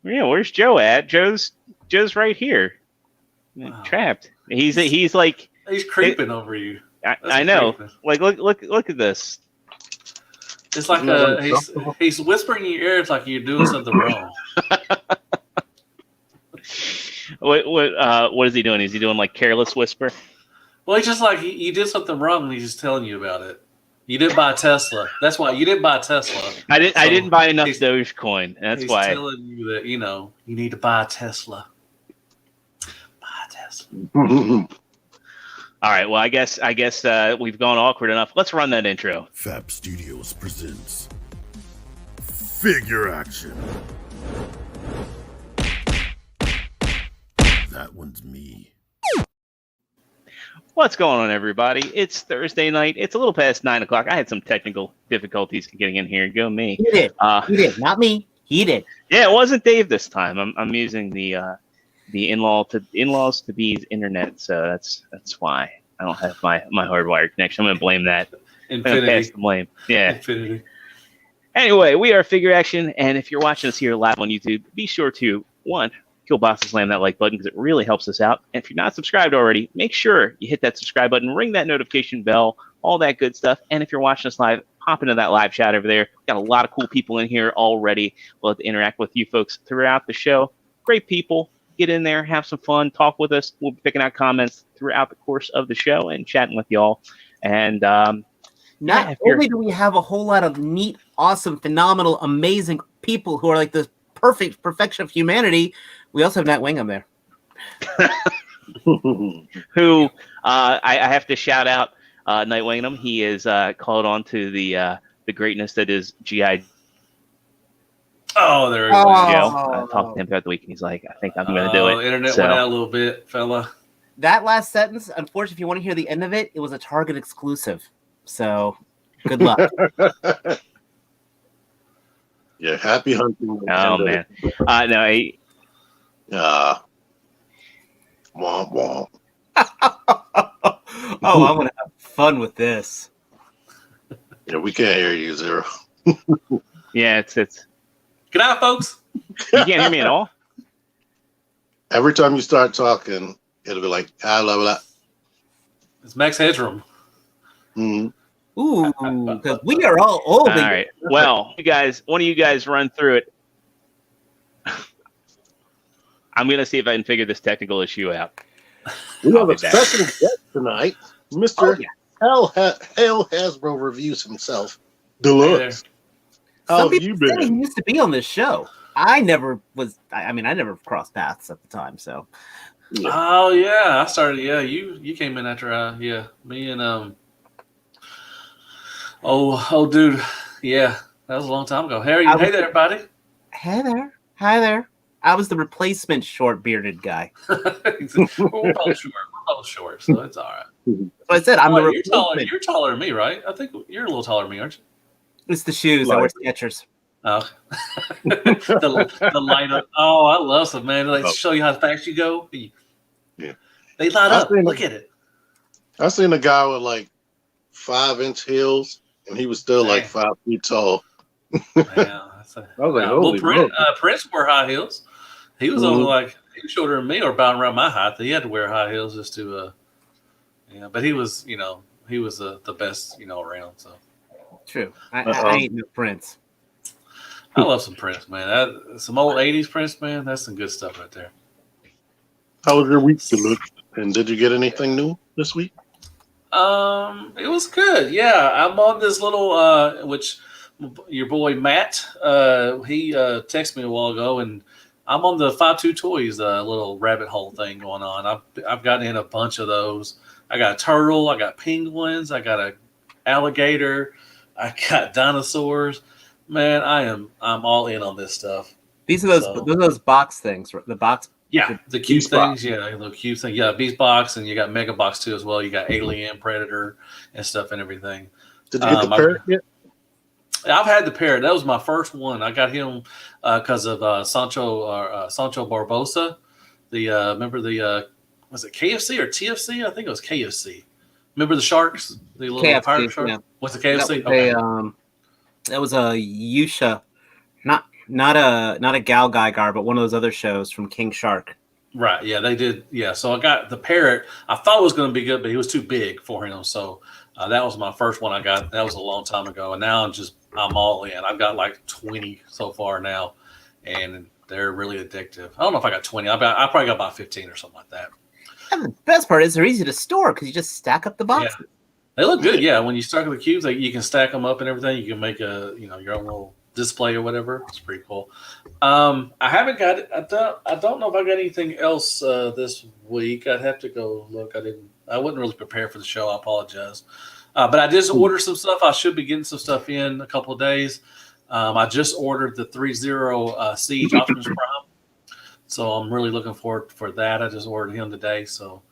Yeah, where's Joe at? Joe's right here, Wow. trapped. He's like he's creeping over you. I know. Creeping. Like look at this. It's like he's whispering in your ear. It's like you're doing something wrong. What is he doing? Is he doing like careless whisper? Well, he's just like you did something wrong, and he's just telling you about it. You didn't buy a Tesla. That's why you didn't buy a Tesla. I didn't buy enough Dogecoin. That's he's why. He's telling you that you need to buy a Tesla. Buy a Tesla. All right. Well, I guess we've gone awkward enough. Let's run that intro. Fab Studios presents Figure Action. That one's me. What's going on, everybody? It's Thursday night. It's a little past 9 o'clock. I had some technical difficulties getting in here. Go me. He did. He did. Not me. He did. Yeah, it wasn't Dave this time. I'm using the in-laws to be's internet, so that's why I don't have my hardwired connection. I'm gonna blame that. Infinity. I'm gonna pass the blame. Yeah. Infinity. Anyway, we are Figure Action, and if you're watching us here live on YouTube, be sure to kill boss and slam that like button because it really helps us out. And if you're not subscribed already, make sure you hit that subscribe button, ring that notification bell, all that good stuff. And if you're watching us live, hop into that live chat over there. Got a lot of cool people in here already. We'll have to interact with you folks throughout the show. Great people. Get in there, have some fun, talk with us. We'll be picking out comments throughout the course of the show and chatting with y'all. And not only do we have a whole lot of neat, awesome, phenomenal, amazing people who are like the perfection of humanity, we also have Nat Wingham there. Who I have to shout out Night Wingham. He is called on to the greatness that is GI. Oh, there we go. go. I talked to him throughout the week, and he's like, I think I'm going to do it. Internet went out a little bit, fella. That last sentence, unfortunately, if you want to hear the end of it, it was a Target exclusive. So, good luck. Yeah, happy hunting. Oh, man. No, womp womp. Oh, I'm going to have fun with this. Yeah, we can't hear you, Zero. Yeah, it's. Good night, folks. You can't hear me at all? Every time you start talking, it'll be like, blah, blah, blah. It's Max Headroom. Mm-hmm. Ooh, because we are all old. All right. Well, one of you guys run through it. I'm going to see if I can figure this technical issue out. We have a special guest tonight, Mr. Hell Hasbro Reviews himself, Deluxe. How have you been? He used to be on this show. I never was. I mean, I never crossed paths at the time. So. Yeah. Oh yeah, I started. Yeah, you came in after. Me and Oh, dude. Yeah, that was a long time ago. Hey there, everybody. Hey there. Hi there. I was the replacement short-bearded guy. We're both short, so it's all right. So I said I'm the replacement. You're taller than me, right? I think you're a little taller than me, aren't you? It's the shoes. I wear Skechers. Oh. the light up. Oh, I love them, man. They show you how fast you go. Yeah. They light up. Look at it. I seen a guy with like 5-inch heels, and he was still like 5 feet tall. Yeah, I was like, holy Prince wore high heels. He was only like he was shorter than me, or about around my height. He had to wear high heels just to, But he was, he was the best, around. So true. I ain't no Prince. I love some Prince, man. Some old '80s Prince, man. That's some good stuff right there. How was your week, Deluxe? And did you get anything new this week? It was good. Yeah, I'm on this little which your boy Matt he texted me a while ago, and I'm on the 5-2 Toys little rabbit hole thing going on. I've gotten in a bunch of those. I got a turtle, I got penguins, I got a alligator, I got dinosaurs. Man, I'm all in on this stuff. These are those box things, the box. Yeah, the cute things. Yeah, the cute thing. Yeah, Beast Box, and you got Mega Box too as well. You got Alien, Predator, and stuff and everything. Did you get the parrot yet? I've had the parrot. That was my first one. I got him because of Sancho Barbosa. Remember was it KFC or TFC? I think it was KFC. Remember the sharks? The little KFC, pirate shark? Yeah. What's the KFC? That was a Yusha. not a Gal Geiger, but one of those other shows from King Shark. Right. Yeah, they did. Yeah. So I got the parrot. I thought it was going to be good, but he was too big for him. So that was my first one I got. That was a long time ago. And now I'm all in. I've got like 20 so far now, and they're really addictive. I don't know if I got 20. I probably got about 15 or something like that. And the best part is they're easy to store because you just stack up the boxes. Yeah. They look good. Yeah. When you stack the cubes, you can stack them up and everything. You can make your own little display or whatever. It's pretty cool. I haven't got it. I don't know if I got anything else this week. I'd have to go look. I wasn't really prepared for the show. I apologize. But I did order some stuff. I should be getting some stuff in a couple of days. I just ordered the 3-0 Siege Optimus Prime. So I'm really looking forward for that. I just ordered him today. So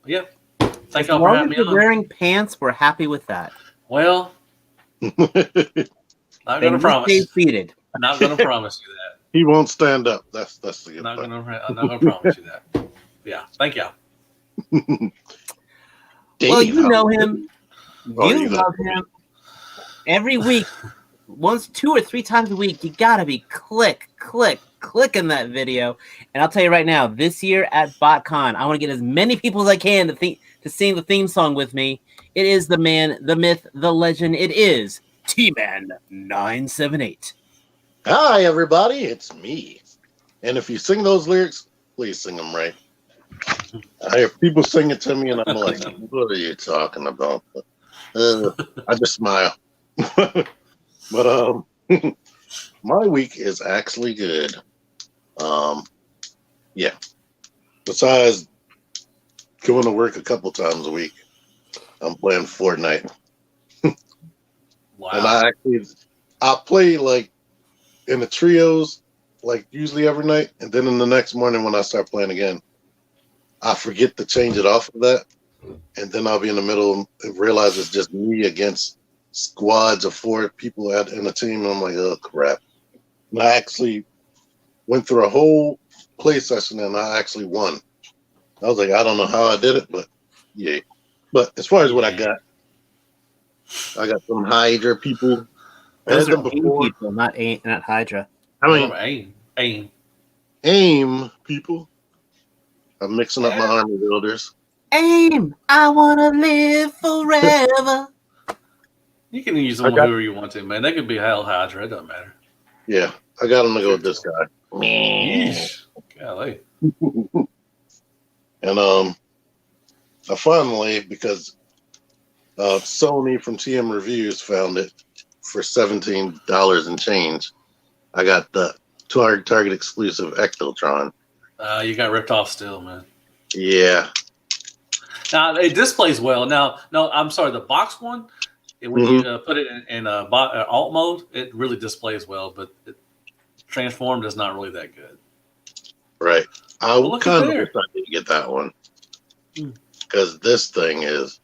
yeah. Thank y'all for having me on. Wearing pants, we're happy with that. Well, not going to promise. Seated. Not going to promise you that. He won't stand up. That's the good I'm part. not going to promise you that. Yeah. Thank y'all. Well, you know him. You love him. Every week, 2 or 3 times a week, you gotta be clicking that video. And I'll tell you right now, this year at BotCon, I want to get as many people as I can to sing the theme song with me. It is the man, the myth, the legend. It is T-Man 978. Hi, everybody. It's me. And if you sing those lyrics, please sing them right. I hear people sing it to me, and I'm like, what are you talking about? I just smile. But my week is actually good. Yeah. Besides going to work a couple times a week, I'm playing Fortnite. Wow. And I play like in the trios, like usually every night, and then in the next morning when I start playing again, I forget to change it off of that, and then I'll be in the middle and realize it's just me against squads of 4 people in a team, and I'm like, oh crap. And I actually went through a whole play session and I actually won. I was like, I don't know how I did it, but yeah. But as far as what I got some Hydra people. Those are people, not Hydra. I mean, AIM people. I'm mixing up my army builders. AIM, I want to live forever. You can use them whoever you want to, man. They could be Hell Hydra. It doesn't matter. Yeah, I got them to go with this guy. Yeesh. Golly. And I finally, because Sony from TM Reviews found it for $17 and change, I got the Target exclusive Ectotron. You got ripped off still, man. Yeah. Now it displays well. Now, no, I'm sorry. The box one, when you put it in alt mode, it really displays well, but transformed is not really that good. Right. I kind of wish I didn't get that one because this thing is,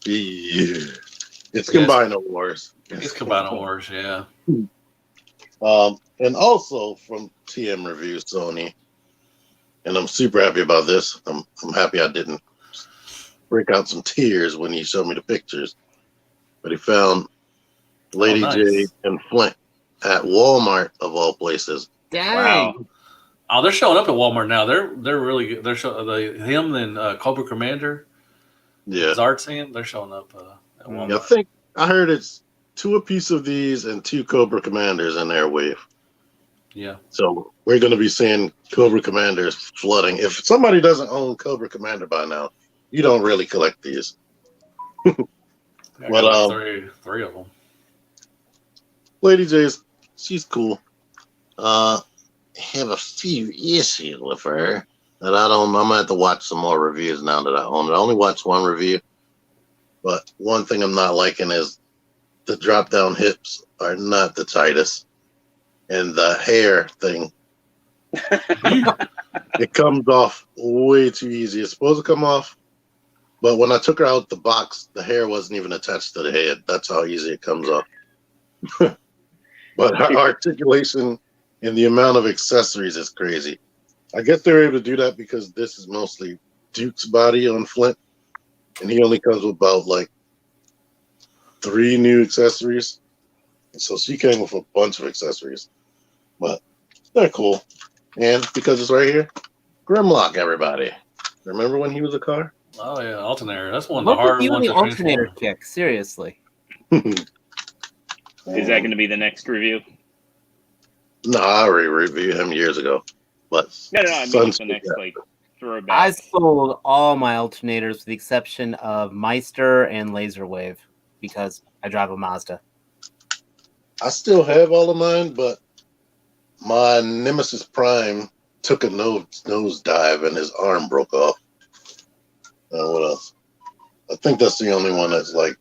it's Combiner Wars. It's Combiner Wars, yeah. And also from TM Reviews, Sony, and I'm super happy about this. I'm happy I didn't break out some tears when he showed me the pictures. But he found Lady J and Flint at Walmart of all places. Dang! Wow. Oh, they're showing up at Walmart now. They're really good. They're showing him and Cobra Commander. Yeah, Zartan. They're showing up at Walmart. Yeah, I think I heard it's 2 a piece of these and 2 Cobra Commanders in their wave. Yeah. So we're going to be seeing Cobra Commanders flooding. If somebody doesn't own Cobra Commander by now, you don't really collect these. But three of them. Lady J's, she's cool. Have a few issues with her that I'm gonna have to watch some more reviews now that I own it. I only watched 1 review, but one thing I'm not liking is the drop down hips are not the tightest, and the hair thing it comes off way too easy. It's supposed to come off, but when I took her out the box, the hair wasn't even attached to the head. That's how easy it comes off. But her articulation and the amount of accessories is crazy. I guess they're able to do that because this is mostly Duke's body on Flint, and he only comes with about like 3 new accessories. And so she came with a bunch of accessories. but they're cool. And because it's right here, Grimlock, everybody. Remember when he was a car? Oh yeah, alternator. That's one of the What was hard you and ones the to alternator transform. kick? Seriously. Is that going to be the next review? No, I already reviewed him years ago. But No, I mean like the next like throwback. I sold all my alternators with the exception of Meister and Laser Wave because I drive a Mazda. I still have all of mine, but my Nemesis Prime took a nose dive and his arm broke off. What else? I think that's the only one that's like,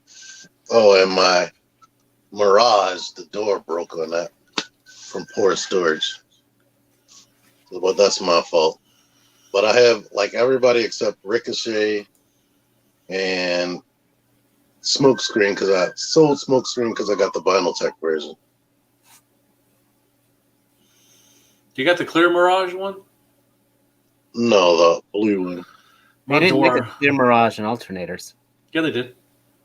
oh, and my Mirage, the door broke on that from poor storage. But that's my fault. But I have like everybody except Ricochet and Smokescreen because I sold Smokescreen because I got the Vinyl Tech version. You got the clear Mirage one? No, the blue one. They didn't make a clear Mirage and alternators. Yeah, they did.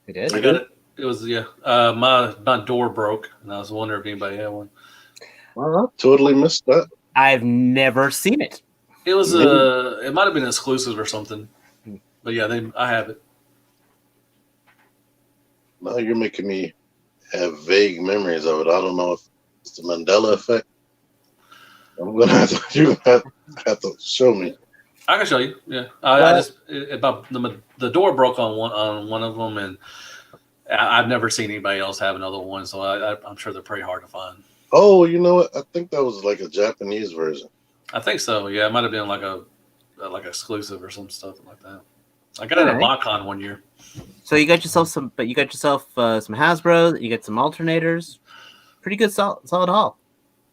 They did? I got it. It was, yeah. My door broke, and I was wondering if anybody had one. Well, I totally missed that. I've never seen it. It was it might have been exclusive or something. But yeah, I have it. Now you're making me have vague memories of it. I don't know if it's the Mandela effect. I'm gonna you're gonna have to show me. I can show you. Yeah, I just about the door broke on one of them, and I've never seen anybody else have another one. So I'm sure they're pretty hard to find. Oh, you know what? I think that was like a Japanese version. I think so. Yeah, it might have been like exclusive or some stuff like that. I got it at BotCon one year. So you got yourself some Hasbro. You got some alternators. Pretty good, solid haul.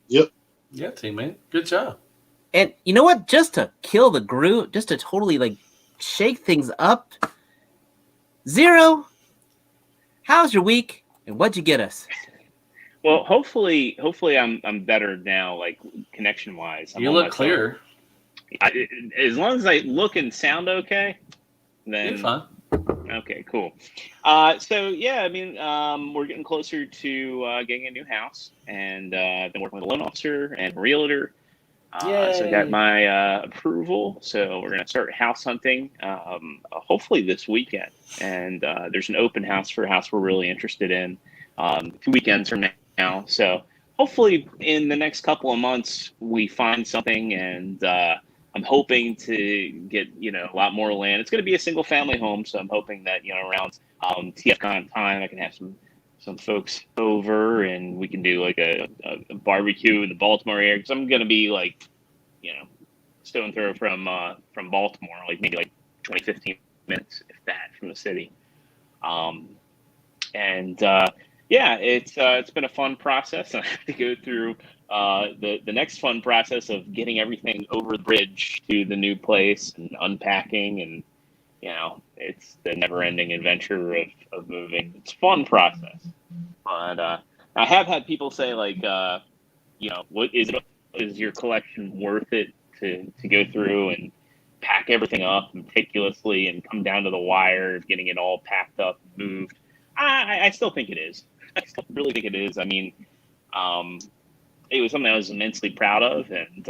Yep. Yeah, team man, good job. And you know what? Just to kill the groove, just to totally like shake things up. Zero, how's your week? And what'd you get us? Well, hopefully I'm better now, like connection wise. You look clear. As long as I look and sound okay, then you're fine. Okay, cool. So yeah, I mean, we're getting closer to getting a new house, and I've been working with a loan officer and a realtor. So I got my approval. So we're gonna start house hunting, hopefully this weekend. And there's an open house for a house we're really interested in 2 weekends from now. So hopefully in the next couple of months we find something, and I'm hoping to get, a lot more land. It's going to be a single family home. So I'm hoping that, around TFCon time, I can have some folks over and we can do like a barbecue in the Baltimore area. Cause I'm going to be like, stone throw from Baltimore, like maybe like 20, 15 minutes, if that, from the city. Yeah, it's been a fun process. I have to go through the next fun process of getting everything over the bridge to the new place and unpacking, and it's the never-ending adventure of moving. It's a fun process, but I have had people say like, what is your collection worth it to go through and pack everything up meticulously and come down to the wire of getting it all packed up and moved? I still think it is. I still really think it is. I mean, it was something I was immensely proud of, and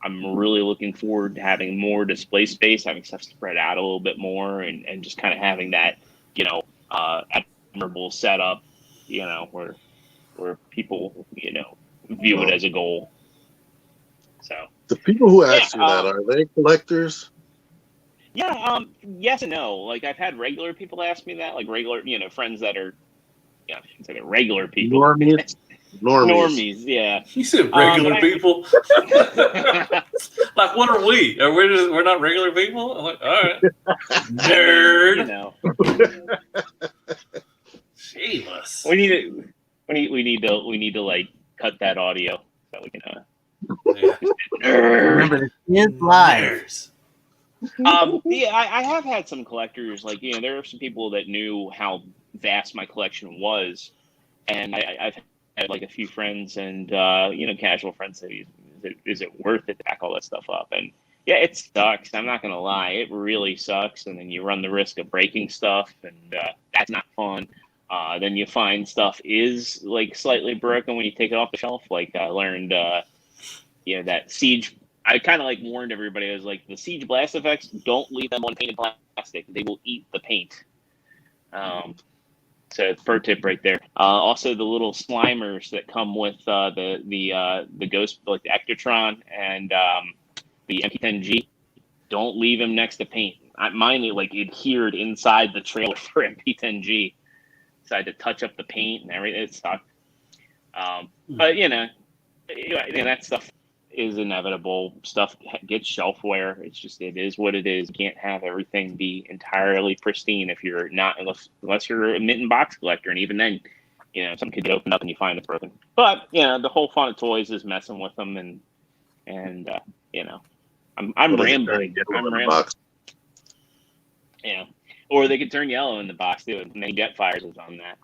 I'm really looking forward to having more display space, having stuff spread out a little bit more, and just kind of having that, admirable setup, where people, view it as a goal. So the people who ask you that, are they collectors? Yeah, yes and no. Like I've had regular people ask me that, like regular, friends that are, I shouldn't say they're regular people. Normies, yeah. You said regular people. Like, what are we? We're not regular people. I'm like, all right, nerd. Shameless. We need to like cut that audio so we can. Remember, this is live. Yeah, I have had some collectors, like, there are some people that knew how vast my collection was, and I've had like a few friends and casual friends say, is it worth it to pack all that stuff up? And yeah, it sucks. I'm not gonna lie, it really sucks. And then you run the risk of breaking stuff, and that's not fun. Then you find stuff is like slightly broken when you take it off the shelf. Like I learned that siege. I kind of like warned everybody. I was like, the siege blast effects, don't leave them on painted plastic. They will eat the paint. So pro tip right there. Also, the little slimers that come with the ghost, like the Ectotron and the MP10G, don't leave them next to paint. Mine like adhered inside the trailer for MP10G, so I had to touch up the paint and everything. It sucked. But that stuff is inevitable. Stuff gets shelfware. It's just, it is what it is. You can't have everything be entirely pristine if you're not, unless you're a mint and box collector, and even then, some could get opened up and you find it's broken. But the whole fun of toys is messing with them, and I'm rambling. Yeah, or they could turn yellow in the box too, and then Jetfires is on that.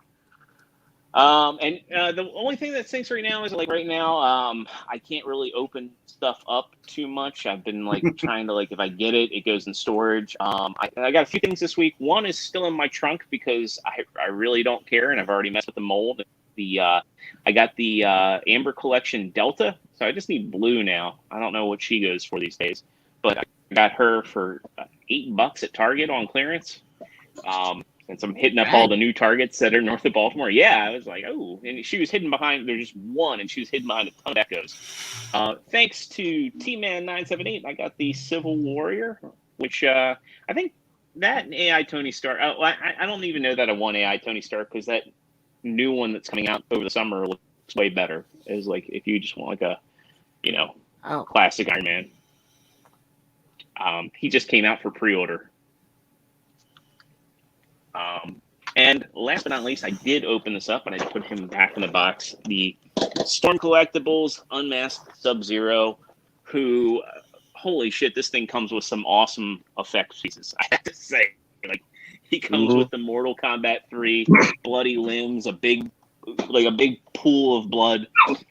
The only thing that stinks right now is I can't really open stuff up too much. I've been trying to if I get it, it goes in storage. I got a few things this week. One is still in my trunk because I really don't care, and I've already messed with the mold. I got the Amber Collection Delta, so I just need blue now. I don't know what she goes for these days, but I got her for $8 at Target on clearance. Since I'm hitting up all the new Targets that are north of Baltimore. Yeah, I was like, oh, and she was hidden behind, there's just one, and she was hidden behind a ton of Echoes. Thanks to T-Man978, I got the Civil Warrior, which I think that AI Tony Stark, I don't even know that I want AI Tony Stark, because that new one that's coming out over the summer looks way better. Is if you just want a, classic Iron Man. He just came out for pre-order. And last but not least, I did open this up and I put him back in the box. The Storm Collectibles Unmasked Sub-Zero, who, holy shit, this thing comes with some awesome effects pieces, I have to say. He comes with the Mortal Kombat 3 bloody limbs, a big pool of blood.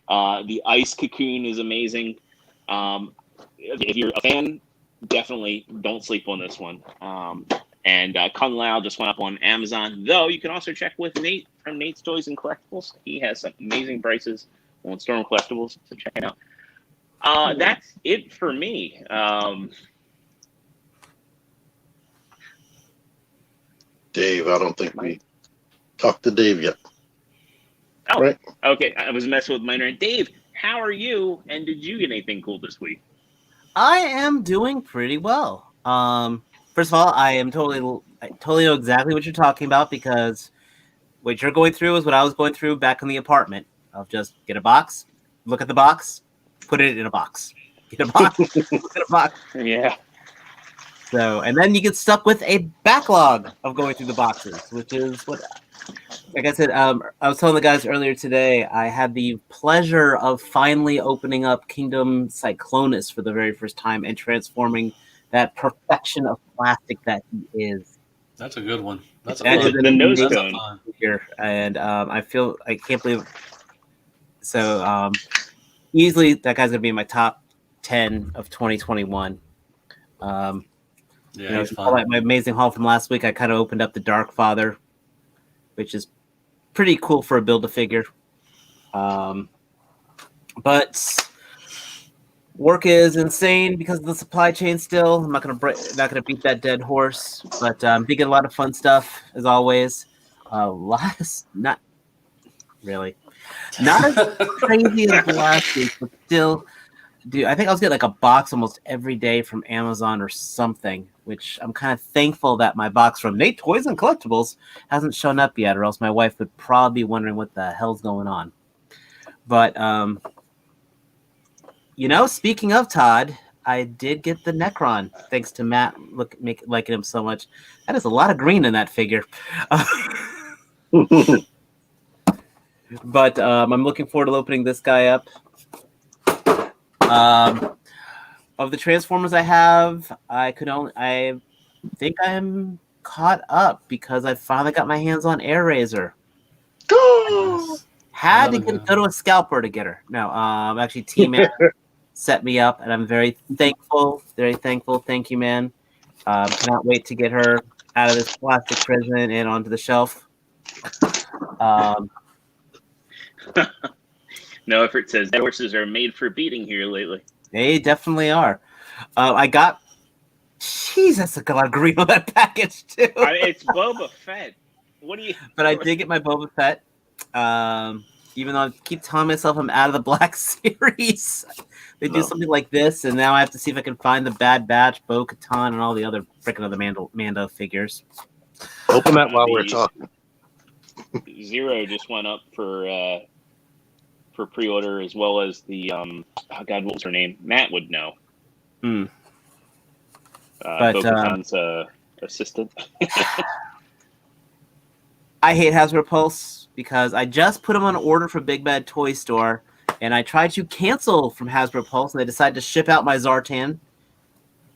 The ice cocoon is amazing. If you're a fan, definitely don't sleep on this one. And Kung Lao just went up on Amazon, though you can also check with Nate from Nate's Toys and Collectibles. He has some amazing prices on Storm Collectibles, so check it out. That's it for me. Dave, I don't think we talked to Dave yet. Oh, right. Okay. I was messing with mine. Dave, how are you? And did you get anything cool this week? I am doing pretty well. First of all, I totally know exactly what you're talking about, because what you're going through is what I was going through back in the apartment. Of just get a box, look at the box, put it in a box. Get a box, look at a box. Yeah. So, and then you get stuck with a backlog of going through the boxes, which is what, like I said, I was telling the guys earlier today, I had the pleasure of finally opening up Kingdom Cyclonus for the very first time and transforming that perfection of plastic that he is. That's a good one. That's a fun. The nose cone here, and I can't believe. So easily, that guy's gonna be in my top 10 of 2021. He's fun. My amazing haul from last week, I kind of opened up the Dark Father, which is pretty cool for a Build-A-Figure. But work is insane because of the supply chain still. I'm not gonna beat that dead horse, but thinking a lot of fun stuff as always. Not really, not as crazy as last week, but still. Dude, I think I was getting a box almost every day from Amazon or something, which I'm kind of thankful that my box from Nate Toys and Collectibles hasn't shown up yet, or else my wife would probably be wondering what the hell's going on. But speaking of Todd, I did get the Necron, thanks to Matt liking him so much. That is a lot of green in that figure. But I'm looking forward to opening this guy up. Of the Transformers I have, I think I'm caught up because I finally got my hands on Air Razor. Had to go to a scalper to get her. No, actually, T-Man set me up, and I'm very thankful. Very thankful. Thank you, man. Cannot wait to get her out of this plastic prison and onto the shelf. No effort says that horses are made for beating here lately. They definitely are. I got. Jeez, that's a lot of green on that package too. It's Boba Fett. What do you? But I did get my Boba Fett. Even though I keep telling myself I'm out of the Black Series, they do something like this, and now I have to see if I can find the Bad Batch, Bo-Katan, and all the other freaking other Mando figures. Open that while we're talking. Zero just went up for pre-order, as well as the oh God, what was her name? Matt would know. Bo-Katan's assistant. I hate Hasbro Pulse because I just put them on order for Big Bad Toy Store, and I tried to cancel from Hasbro Pulse, and they decided to ship out my Zartan.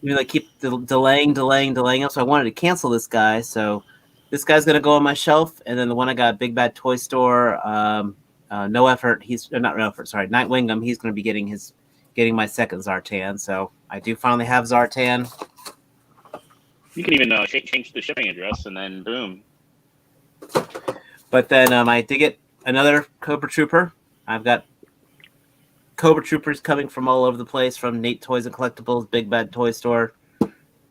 They keep delaying them, so I wanted to cancel this guy. So this guy's going to go on my shelf, and then the one I got at Big Bad Toy Store, no effort. Night Wingham. He's going to be getting my second Zartan. So I do finally have Zartan. You can even change the shipping address, and then boom. But then I did get another Cobra Trooper. I've got Cobra Troopers coming from all over the place, from Nate Toys and Collectibles, Big Bad Toy Store.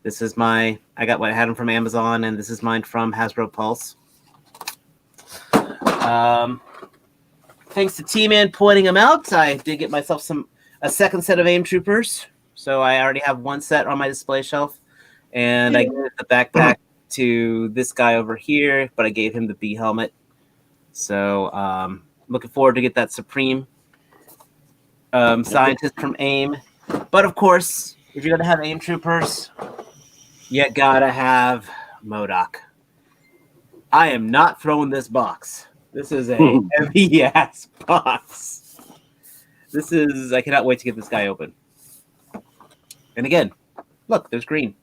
This is I had them from Amazon, and this is mine from Hasbro Pulse. Thanks to T-Man pointing them out, I did get myself a second set of AIM Troopers. So I already have one set on my display shelf, and I gave the backpack to this guy over here, but I gave him the B helmet. So looking forward to get that Supreme scientist from AIM. But of course, if you're gonna have AIM Troopers, you gotta have MODOK. I am not throwing this box. This is a heavy ass box. I cannot wait to get this guy open. And again, look, there's green.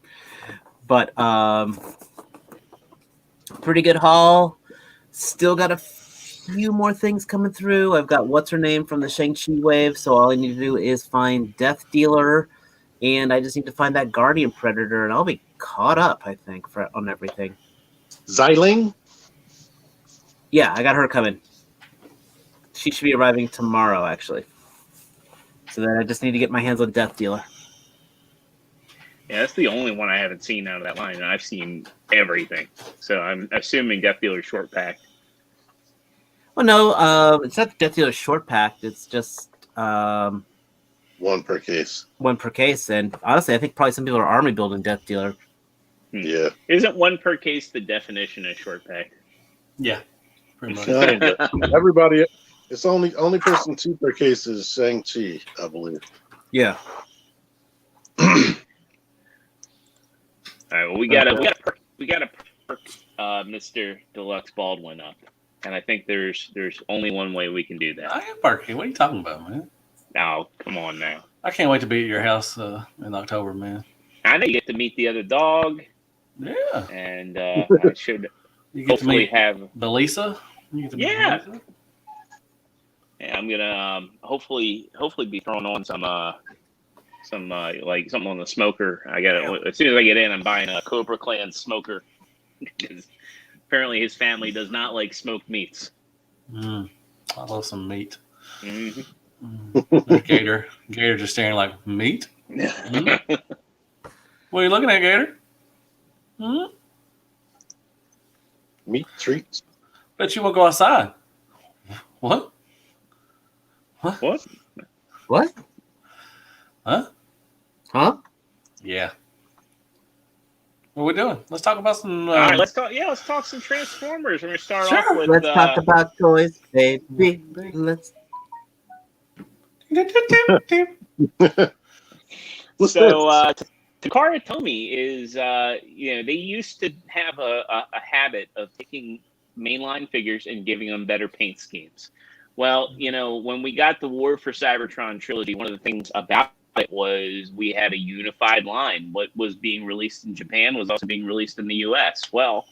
But pretty good haul. Still got a few more things coming through. I've got what's her name from the Shang-Chi wave, so all I need to do is find Death Dealer, and I just need to find that Guardian Predator, and I'll be caught up, I think, on everything. Xiling? Yeah, I got her coming. She should be arriving tomorrow, actually. So then I just need to get my hands on Death Dealer. Yeah, that's the only one I haven't seen out of that line, and I've seen everything. So I'm assuming Death Dealer short pack. Well, no, it's not Death Dealer short packed. It's just one per case. One per case, and honestly, I think probably some people are army building Death Dealer. Yeah. Isn't one per case the definition of short pack? Yeah, pretty much. Everybody, it's only person 2 per case is Shang-Chi, I believe. Yeah. All right. Well, we got to perk Mr. Deluxe Baldwin up, and I think there's only one way we can do that. I am parking. What are you talking about, man? Now, come on now. I can't wait to be at your house in October, man. I know you get to meet the other dog. Yeah. And I should you get hopefully to meet have Belisa. You get to meet Belisa? Yeah, I'm gonna hopefully be throwing on some like something on the smoker. As soon as I get in, I'm buying a Cobra Clan smoker because apparently his family does not like smoked meats. I love some meat. Mm-hmm. Gator just staring like, meat? Mm-hmm. What are you looking at, Gator? Meat treats. Bet you won't go outside. What? What? What? Huh? Huh? Yeah. What are we doing? Let's talk about some. All right, let's talk some Transformers. We're gonna start off with. Let's talk about toys, baby. Let's. So Takara Tomy is, they used to have a habit of taking mainline figures and giving them better paint schemes. Well, when we got the War for Cybertron trilogy, one of the things about it was we had a unified line. What was being released in Japan was also being released in the U.S. Well,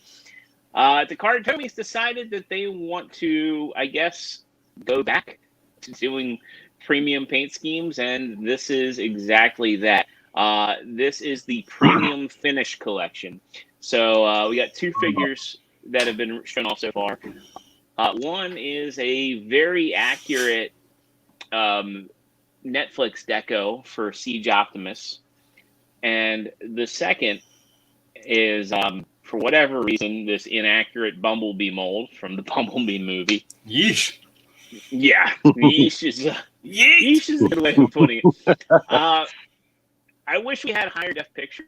Takara Tomy's decided that they want to, I guess, go back to doing premium paint schemes, and this is exactly that. This is the Premium Finish Collection. So we got 2 figures that have been shown off so far. One is a very accurate Netflix deco for Siege Optimus, and the second is for whatever reason this inaccurate Bumblebee mold from the Bumblebee movie. Yeesh. Yeah, yeesh is a good way of putting it. I wish we had higher def pictures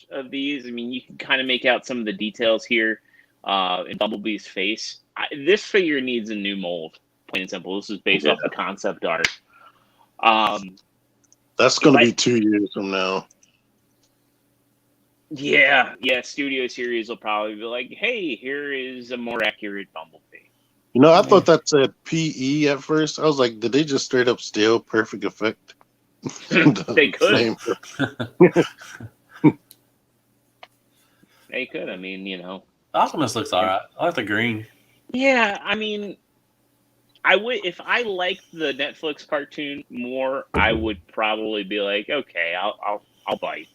of these. I mean, you can kind of make out some of the details here in Bumblebee's face. This figure needs a new mold, plain and simple. This is based off the concept art. That's going to be 2 years from now. Yeah. Studio Series will probably be like, hey, here is a more accurate Bumblebee. You know, I thought that said PE at first. I was like, did they just straight up steal Perfect Effect? They could. They could. I mean, you know. Optimus looks all right. I like the green. Yeah, I mean, I would if I liked the Netflix cartoon more, I would probably be like, okay, I'll bite.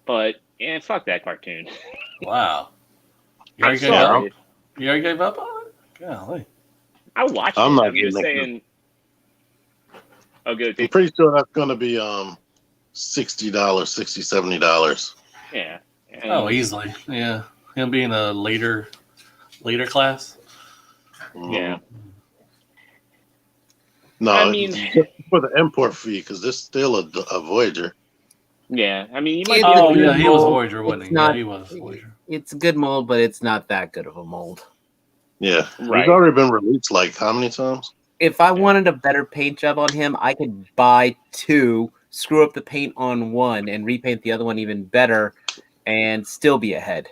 But yeah, fuck that cartoon. Wow. You I'm already gave up? sorry. You already gave up on it? Golly. I watched it. I'm not I'm just gonna- saying. Oh, good. I'm pretty sure that's going to be $60, $60, $70. Yeah. And Oh, easily. Yeah. Him being a leader class. yeah. No, I mean- for the import fee, because this is still a Voyager. Yeah. I mean, you might. Oh, be yeah. like, He was Voyager, wasn't he? It's not- Yeah, he was Voyager. It's a good mold, but it's not that good of a mold. Yeah. Right. It's already been released like how many times? If I wanted a better paint job on him, I could buy 2, screw up the paint on 1, and repaint the other one even better, and still be ahead.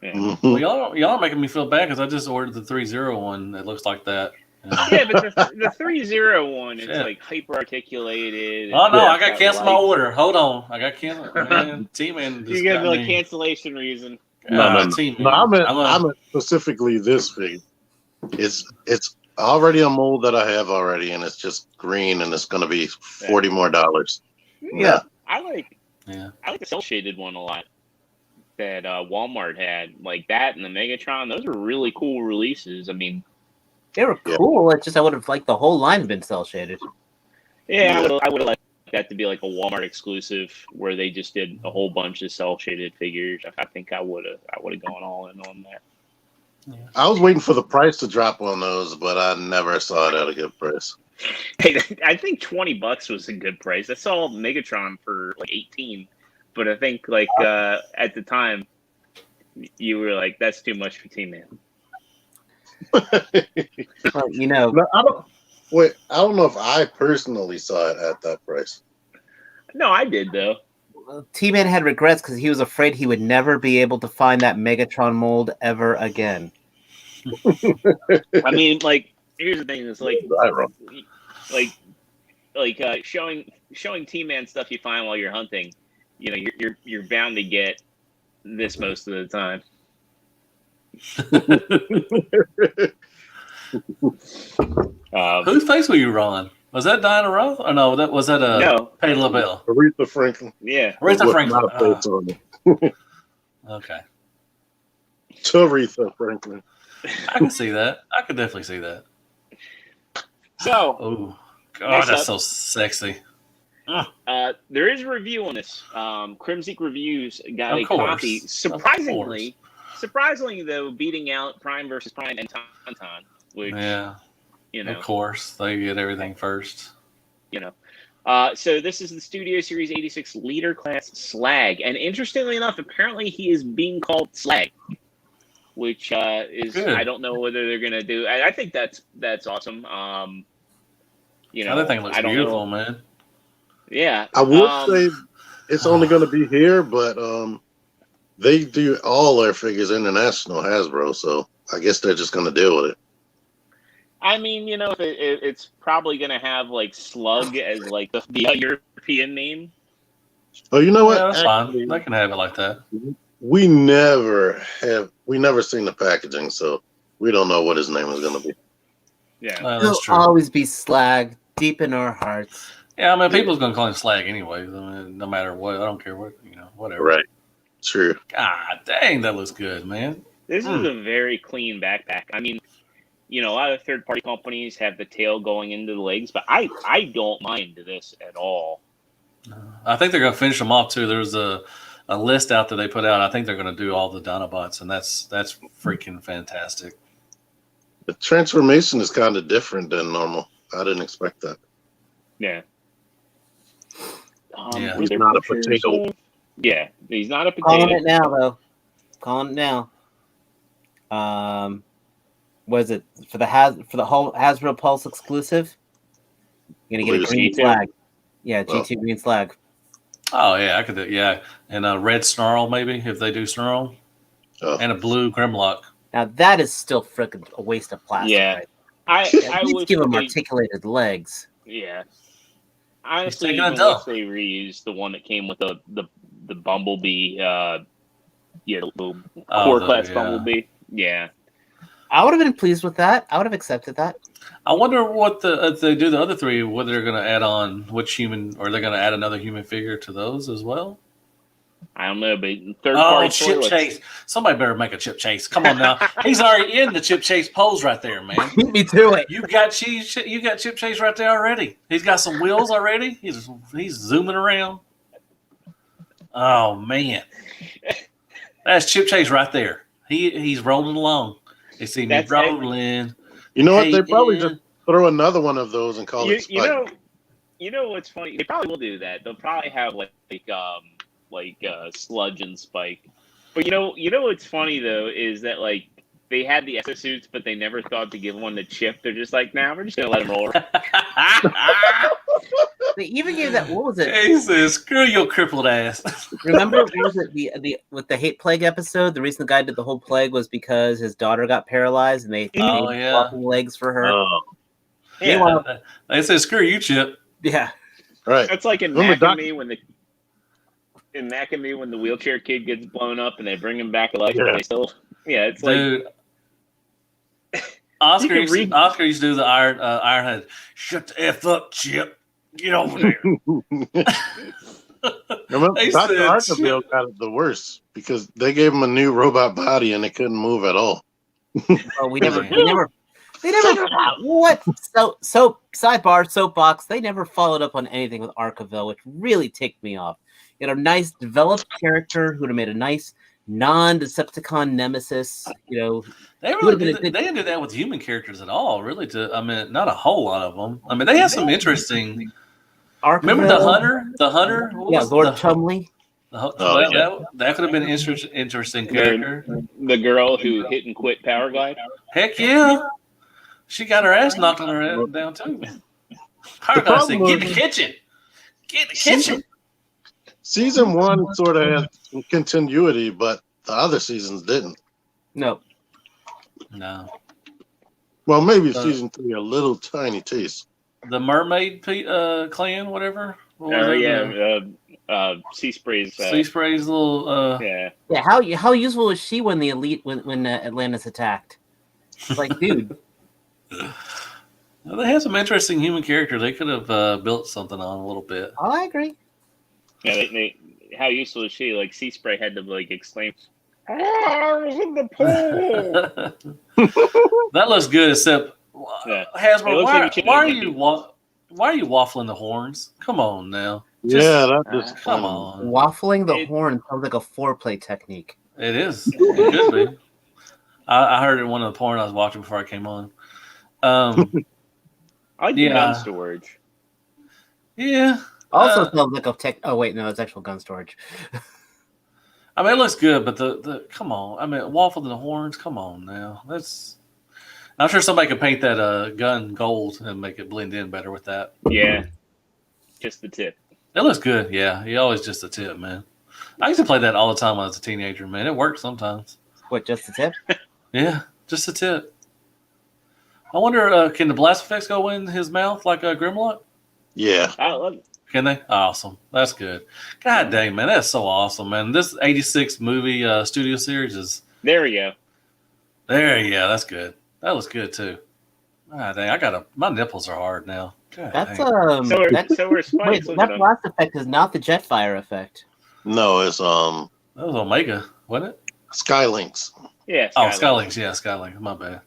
Yeah. Mhm. Well, y'all are making me feel bad because I just ordered the 3-0 one that looks like that. Yeah, but the 3-0 one, it's Shit. like hyper articulated. Oh, no. Yeah. I got to cancel my order. Hold on. I got to cancel. Man, T-Man just You got got like me. cancellation reason. No, T-Man. I meant I'm specifically this figure. It's already a mold that I have already, and it's just green, and it's going to be $40 more. Yeah. I like the cell shaded one a lot that Walmart had, like that and the Megatron. Those were really cool releases. I mean, They were cool. It's just I would have liked the whole line been cell shaded. yeah, I would have liked that to be like a Walmart exclusive where they just did a whole bunch of cell shaded figures. I think I would have gone all in on that. I was waiting for the price to drop on those, but I never saw it at a good price. Hey, I think $20 was a good price. I saw Megatron for like 18, but I think like at the time you were like, that's too much for T-Man. But, you know, No, I don't know if I personally saw it at that price. No, I did though. T-Man had regrets because he was afraid he would never be able to find that Megatron mold ever again. I mean, like, here's the thing: it's like showing T-Man stuff you find while you're hunting. You know, you're bound to get this most of the time. Whose face were you rolling? Was that Diana Ross? Or no, was that No. Patti LaBelle? Aretha Franklin. Yeah. Aretha With Franklin. my face on it. Okay. Aretha Franklin. I can see that. I could definitely see that. So, Oh, God, Next that's up. so sexy. there is a review on this. Crimsic Reviews got Of a course. copy. Surprisingly, though, beating out Prime versus Prime and Tauntaun, which Yeah, you know, of course. They get everything first. you know. So this is the Studio Series 86 Leader Class Slag, and interestingly enough, apparently he is being called Slag, which is Good. I don't know whether they're gonna do. I think that's awesome. You know, That thing looks I don't beautiful, know. man. Yeah, I would say it's only going to be here, but they do all their figures international Hasbro, so I guess they're just going to deal with it. I mean, you know, it's probably gonna have like Slug as like the European name. Oh, you know what? Yeah, that's Actually, fine. They can have it like that. we never seen the packaging, so we don't know what his name is going to be. Yeah, He'll That's true. always be Slag deep in our hearts. Yeah, I mean, people's gonna call him Slag anyways. I mean, no matter what. I don't care what, whatever. Right. True. God dang, that looks good, man. this is a very clean backpack. I mean, a lot of third-party companies have the tail going into the legs, but I don't mind this at all. I think they're going to finish them off too. There's a list out that they put out. I think they're going to do all the Dinobots, and that's freaking fantastic. The transformation is kind of different than normal. I didn't expect that. Yeah. Yeah. He's not a potato. Yeah, he's not a potato. Calling it now, though. Calling it now. Was it for the whole Hasbro Pulse exclusive? You're gonna get a green Slag. Yeah, G2 green Slag. Oh yeah, I could do. Yeah, and a red Snarl maybe if they do Snarl, and a blue Grimlock. Now that is still freaking a waste of plastic. Yeah, right? I would would give them articulated legs. Yeah, honestly, taking a even dump. if they reused the one that came with the Bumblebee, the core class Bumblebee. Yeah, I would have been pleased with that. I would have accepted that. I wonder what if they do the other three, whether they're going to add on which human, or they're going to add another human figure to those as well. I don't know, but third-party Chip Chase! Somebody better make a Chip Chase. Come on now, he's already in the Chip Chase pose right there, man. Beat me to it. You got Chip Chase right there already. He's got some wheels already. He's zooming around. Oh man, that's Chip Chase right there. He's rolling along. They see me rolling. You know what? They probably just throw another one of those and call it Spike. You know what's funny? They probably will do that. They'll probably have like Sludge and Spike. But you know what's funny though is that like they had the exosuits, but they never thought to give one to Chip. They're just like, nah, we're just gonna let him roll. They even gave that. What was it? He says, "Screw your crippled ass." Remember, what was it the with the Hate Plague episode? The reason the guy did the whole plague was because his daughter got paralyzed, and they swapping legs for her. Oh. Yeah, they said, "Screw you, Chip." Yeah, right. That's like in Macamee when the wheelchair kid gets blown up and they bring him back to life. Yeah. And they still, it's Dude. Oscar used to do the Ironhead. Shut the F up, Chip. Get over there. Remember, Dr. Arkaville got it the worst because they gave him a new robot body and it couldn't move at all. Oh, they never. What? So sidebar, soapbox. They never followed up on anything with Arkaville, which really ticked me off. You had a nice developed character who would have made a nice non-Decepticon nemesis. They didn't do that with human characters at all, really. Not a whole lot of them. I mean, they had some interesting. Arkaville, remember the hunter? Lord Chumley. That could have been an interesting character. The girl who hit and quit Power Glide. Heck yeah, she got her ass knocked on her head down too. Power Glide said, "Get in the kitchen. Get in the kitchen." Season 1 sort of had some continuity, but the other seasons didn't. No. Well, maybe season 3 a little tiny taste. The Mermaid clan, whatever. Sea Spray's. Sea Spray's little. Yeah. How useful was she when the elite when Atlantis attacked? It's like, dude. Well, they had some interesting human characters. They could have built something on a little bit. Oh, I agree. Yeah, how useful is she? Like Sea Spray had to exclaim, "I was in the pool." That looks good, except Hasbro. Why are you waffling the horns? Come on now. Come on. Waffling the horn sounds like a foreplay technique. It is. It could be. I heard it in one of the porn I was watching before I came on. I like the gun storage. Yeah. Also sounds like a tech. Oh wait, no, it's actual gun storage. I mean, it looks good, but the come on. I mean, waffle the horns. Come on now. I'm sure somebody could paint that gun gold and make it blend in better with that. Yeah, just the tip. It looks good. Yeah, you always just the tip, man. I used to play that all the time when I was a teenager, man. It worked sometimes. What, just the tip? Yeah, just the tip. I wonder, can the blast effects go in his mouth like a Grimlock? Yeah. I love it. Can they? Awesome. That's good. God dang, man. That's so awesome, man. This 86 movie studio series is... There we go. That's good. That looks good, too. Ah, dang, my nipples are hard now. God that's, dang. that blast effect is not the Jetfire effect. No, it's, That was Omega, wasn't it? Skylinks. Yeah. Skylinks. Yeah, Skylinks. My bad.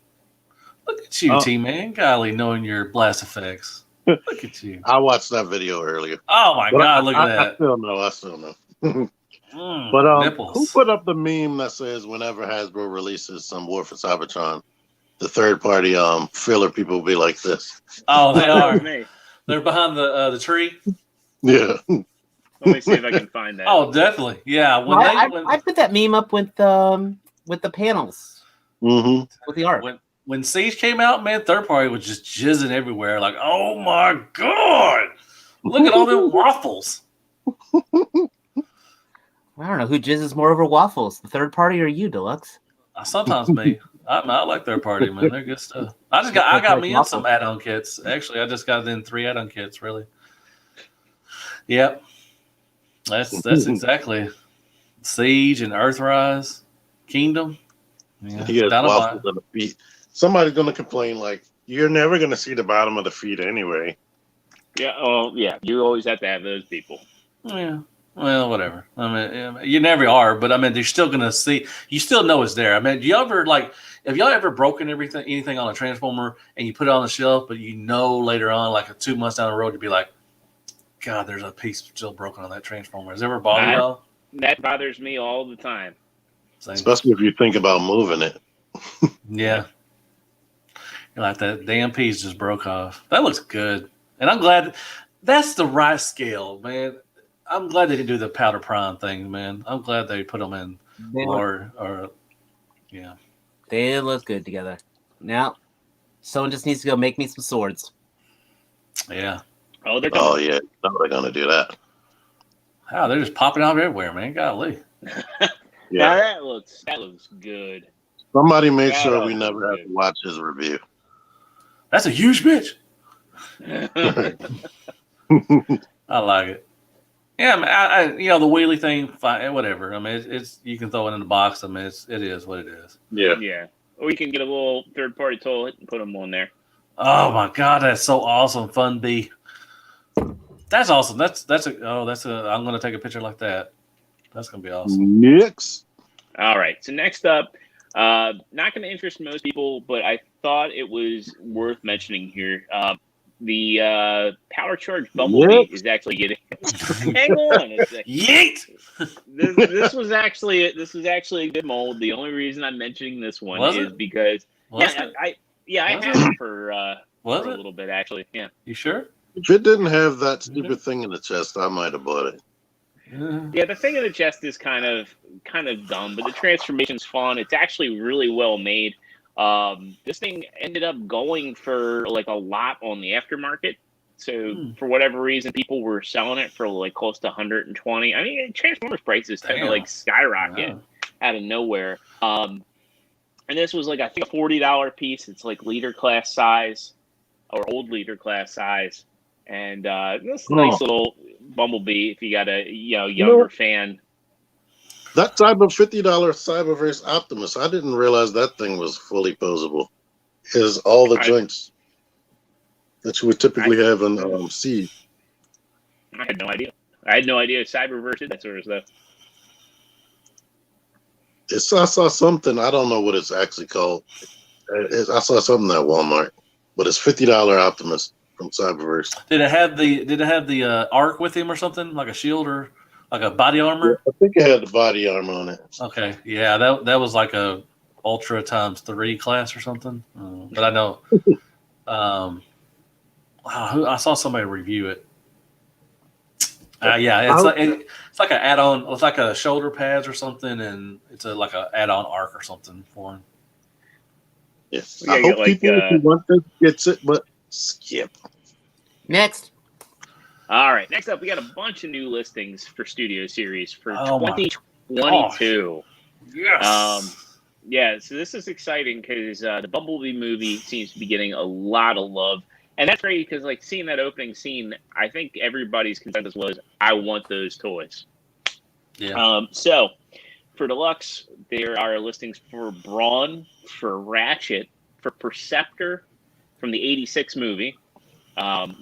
Look at you, T-Man. Golly, knowing your blast effects. Look at you. I watched that video earlier. Oh, my But God. Look at I that. still know. Nipples. Who put up the meme that says whenever Hasbro releases some War for Cybertron, the third party filler people will be like this? Oh, they That are. was me. They're behind the tree. Yeah. Let me see if I can find that. Oh, definitely. Yeah. I put that meme up with the panels Mm-hmm. with the art. When Siege came out, man, third party was just jizzing everywhere. Like, oh my God, look at all them waffles. I don't know who jizzes more over waffles, the third party or you, Deluxe. Sometimes me. I like third party, man. They're good stuff. I got me in some add-on kits. Actually, I just got in 3 add-on kits. Really. Yep. That's exactly Siege and Earthrise, Kingdom. Yeah. He has waffles on the feet. Somebody's gonna complain like, "You're never gonna see the bottom of the feet anyway." Yeah. Oh, yeah. You always have to have those people. Yeah. Well, whatever. I mean, you never are, but I mean, you're still gonna see. You still know it's there. I mean, have y'all ever broken anything on a Transformer and you put it on the shelf, but you know later on, like 2 months down the road, you'd be like, God, there's a piece still broken on that Transformer. Has it ever bothered y'all? That bothers me all the time. Same. Especially if you think about moving it. Yeah. You're like, that damn piece just broke off. That looks good. And I'm glad that's the right scale, man. I'm glad they didn't do the powder prime thing, man. I'm glad they put them in yeah. They look good together. Now, someone just needs to go make me some swords. Yeah. Oh, they're Oh yeah, no, they're gonna do that. Wow, they're just popping out everywhere, man. Golly. Yeah, that looks good. Somebody make sure we never have to watch his review. That's a huge bitch. I like it. Yeah, I the wheelie thing, fine, whatever. I mean, it's you can throw it in the box. I mean, it is what it is. Yeah. Yeah. Or you can get a little third-party toilet and put them on there. Oh my God, that's so awesome, Fun B. That's awesome. I'm gonna take a picture like that. That's gonna be awesome. Next. All right. So next up, not going to interest most people, but I thought it was worth mentioning here. The Power Charge Bumblebee is actually getting. Hang on a second. Yeet! This was actually a good mold. The only reason I'm mentioning this one is because I had it for a little bit actually. Yeah. You sure? If it didn't have that stupid thing in the chest, I might have bought it. Yeah, the thing in the chest is kind of dumb, but the transformation's fun. It's actually really well made. This thing ended up going for like a lot on the aftermarket. So for whatever reason, people were selling it for like close to 120. I mean, Transformers prices tend to like skyrocket out of nowhere. And this was like I think a $40 piece. It's like leader class size or old leader class size, and this nice little Bumblebee. If you got a younger fan. That type of $50 Cyberverse Optimus, I didn't realize that thing was fully posable. Is all the joints that you would typically have in Seed. I had no idea. Cyberverse did that sort of stuff. I saw something. I don't know what it's actually called. I saw something at Walmart, but it's $50 Optimus from Cyberverse. Did it have the arc with him or something, like a shield or like a body armor? I think it had the body armor on it. Okay, yeah, that was like a Ultra ×3 class or something. But I know, I saw somebody review it. It's like an add-on. It's like a shoulder pads or something, and it's like an add-on arc or something for him. Yes, I hope people who want this gets it, but skip. Next. All right. Next up, we got a bunch of new listings for Studio Series for 2022. Yes. Yeah, so this is exciting because the Bumblebee movie seems to be getting a lot of love. And that's great because, like, seeing that opening scene, I think everybody's consensus was, I want those toys. Yeah. So, for Deluxe, there are listings for Brawn, for Ratchet, for Perceptor from the 86 movie.